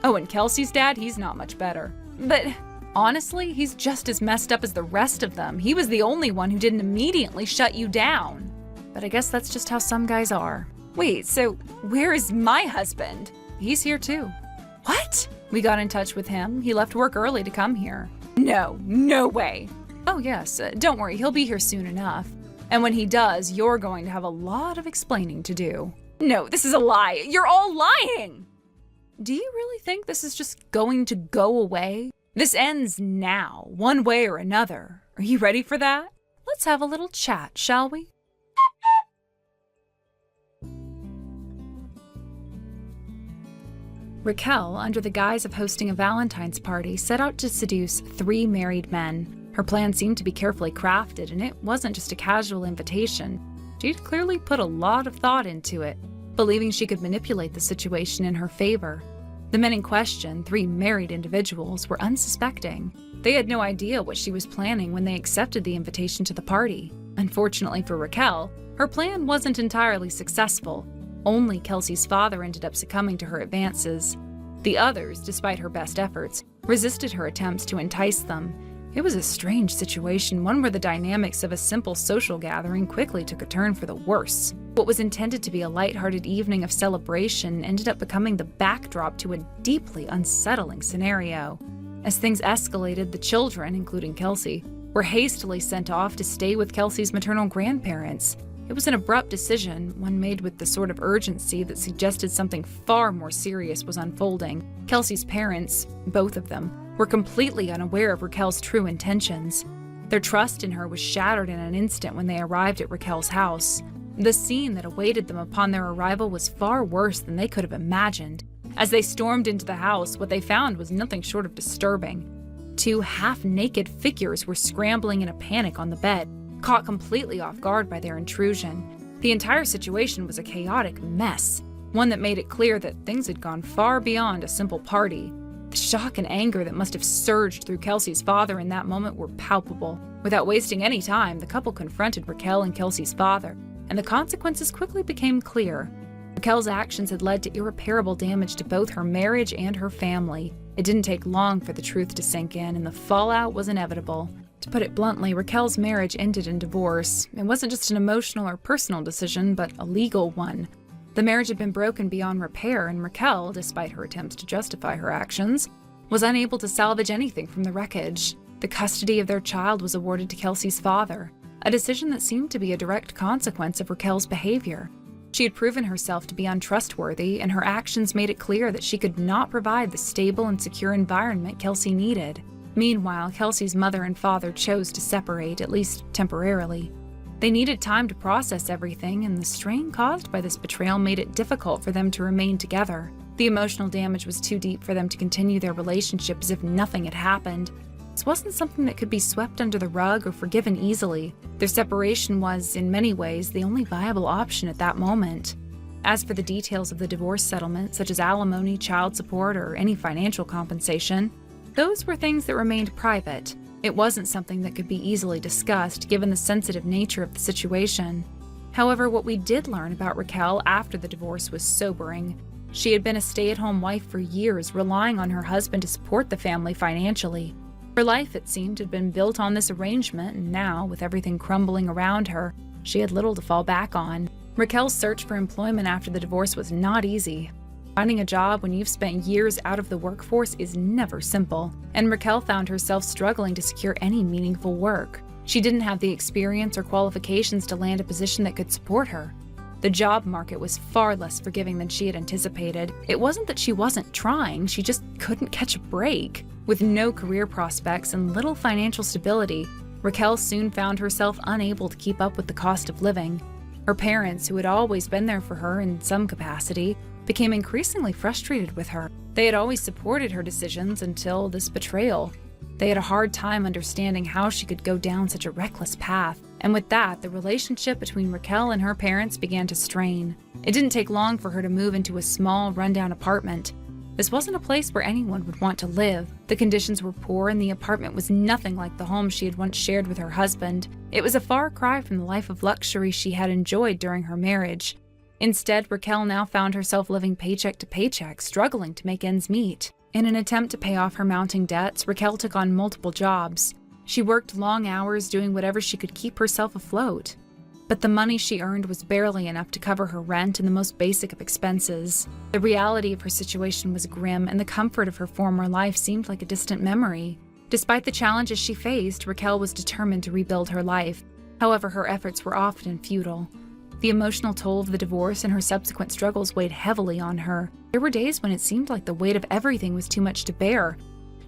Oh, and Kelsey's dad, he's not much better. But honestly, he's just as messed up as the rest of them. He was the only one who didn't immediately shut you down. But I guess that's just how some guys are. Wait, so where is my husband? He's here too. What? We got in touch with him. He left work early to come here. No way. Oh yes, don't worry, he'll be here soon enough. And when he does, you're going to have a lot of explaining to do. No, this is a lie. You're all lying! Do you really think this is just going to go away? This ends now, one way or another. Are you ready for that? Let's have a little chat, shall we? Raquel, under the guise of hosting a Valentine's party, set out to seduce 3 married men. Her plan seemed to be carefully crafted, and it wasn't just a casual invitation. She'd clearly put a lot of thought into it, believing she could manipulate the situation in her favor. The men in question, 3 married individuals, were unsuspecting. They had no idea what she was planning when they accepted the invitation to the party. Unfortunately for Raquel, her plan wasn't entirely successful. Only Kelsey's father ended up succumbing to her advances. The others, despite her best efforts, resisted her attempts to entice them. It was a strange situation, one where the dynamics of a simple social gathering quickly took a turn for the worse. What was intended to be a lighthearted evening of celebration ended up becoming the backdrop to a deeply unsettling scenario. As things escalated, the children, including Kelsey, were hastily sent off to stay with Kelsey's maternal grandparents. It was an abrupt decision, one made with the sort of urgency that suggested something far more serious was unfolding. Kelsey's parents, both of them, were completely unaware of Raquel's true intentions. Their trust in her was shattered in an instant when they arrived at Raquel's house. The scene that awaited them upon their arrival was far worse than they could have imagined. As they stormed into the house, what they found was nothing short of disturbing. 2 half-naked figures were scrambling in a panic on the bed, caught completely off guard by their intrusion. The entire situation was a chaotic mess, one that made it clear that things had gone far beyond a simple party. The shock and anger that must have surged through Kelsey's father in that moment were palpable. Without wasting any time, the couple confronted Raquel and Kelsey's father, and the consequences quickly became clear. Raquel's actions had led to irreparable damage to both her marriage and her family. It didn't take long for the truth to sink in, and the fallout was inevitable. To put it bluntly, Raquel's marriage ended in divorce. It wasn't just an emotional or personal decision, but a legal one. The marriage had been broken beyond repair, and Raquel, despite her attempts to justify her actions, was unable to salvage anything from the wreckage. The custody of their child was awarded to Kelsey's father, a decision that seemed to be a direct consequence of Raquel's behavior. She had proven herself to be untrustworthy, and her actions made it clear that she could not provide the stable and secure environment Kelsey needed. Meanwhile, Kelsey's mother and father chose to separate, at least temporarily. They needed time to process everything, and the strain caused by this betrayal made it difficult for them to remain together. The emotional damage was too deep for them to continue their relationship as if nothing had happened. This wasn't something that could be swept under the rug or forgiven easily. Their separation was, in many ways, the only viable option at that moment. As for the details of the divorce settlement, such as alimony, child support, or any financial compensation, those were things that remained private. It wasn't something that could be easily discussed, given the sensitive nature of the situation. However, what we did learn about Raquel after the divorce was sobering. She had been a stay-at-home wife for years, relying on her husband to support the family financially. Her life, it seemed, had been built on this arrangement, and now, with everything crumbling around her, she had little to fall back on. Raquel's search for employment after the divorce was not easy. Finding a job when you've spent years out of the workforce is never simple, and Raquel found herself struggling to secure any meaningful work. She didn't have the experience or qualifications to land a position that could support her. The job market was far less forgiving than she had anticipated. It wasn't that she wasn't trying, she just couldn't catch a break. With no career prospects and little financial stability, Raquel soon found herself unable to keep up with the cost of living. Her parents, who had always been there for her in some capacity, became increasingly frustrated with her. They had always supported her decisions until this betrayal. They had a hard time understanding how she could go down such a reckless path, and with that, the relationship between Raquel and her parents began to strain. It didn't take long for her to move into a small, rundown apartment. This wasn't a place where anyone would want to live. The conditions were poor and the apartment was nothing like the home she had once shared with her husband. It was a far cry from the life of luxury she had enjoyed during her marriage. Instead, Raquel now found herself living paycheck to paycheck, struggling to make ends meet. In an attempt to pay off her mounting debts, Raquel took on multiple jobs. She worked long hours doing whatever she could keep herself afloat. But the money she earned was barely enough to cover her rent and the most basic of expenses. The reality of her situation was grim, and the comfort of her former life seemed like a distant memory. Despite the challenges she faced, Raquel was determined to rebuild her life. However, her efforts were often futile. The emotional toll of the divorce and her subsequent struggles weighed heavily on her. There were days when it seemed like the weight of everything was too much to bear.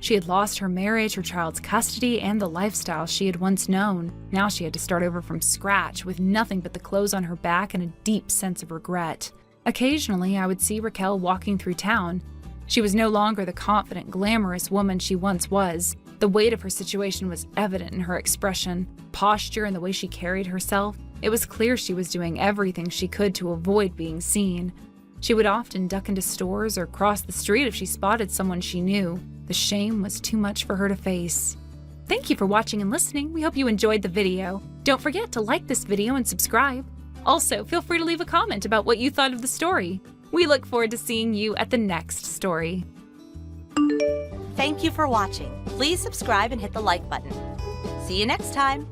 She had lost her marriage, her child's custody, and the lifestyle she had once known. Now she had to start over from scratch, with nothing but the clothes on her back and a deep sense of regret. Occasionally, I would see Raquel walking through town. She was no longer the confident, glamorous woman she once was. The weight of her situation was evident in her expression, posture, and the way she carried herself. It was clear she was doing everything she could to avoid being seen. She would often duck into stores or cross the street if she spotted someone she knew. The shame was too much for her to face. Thank you for watching and listening. We hope you enjoyed the video. Don't forget to like this video and subscribe. Also, feel free to leave a comment about what you thought of the story. We look forward to seeing you at the next story. Thank you for watching. Please subscribe and hit the like button. See you next time.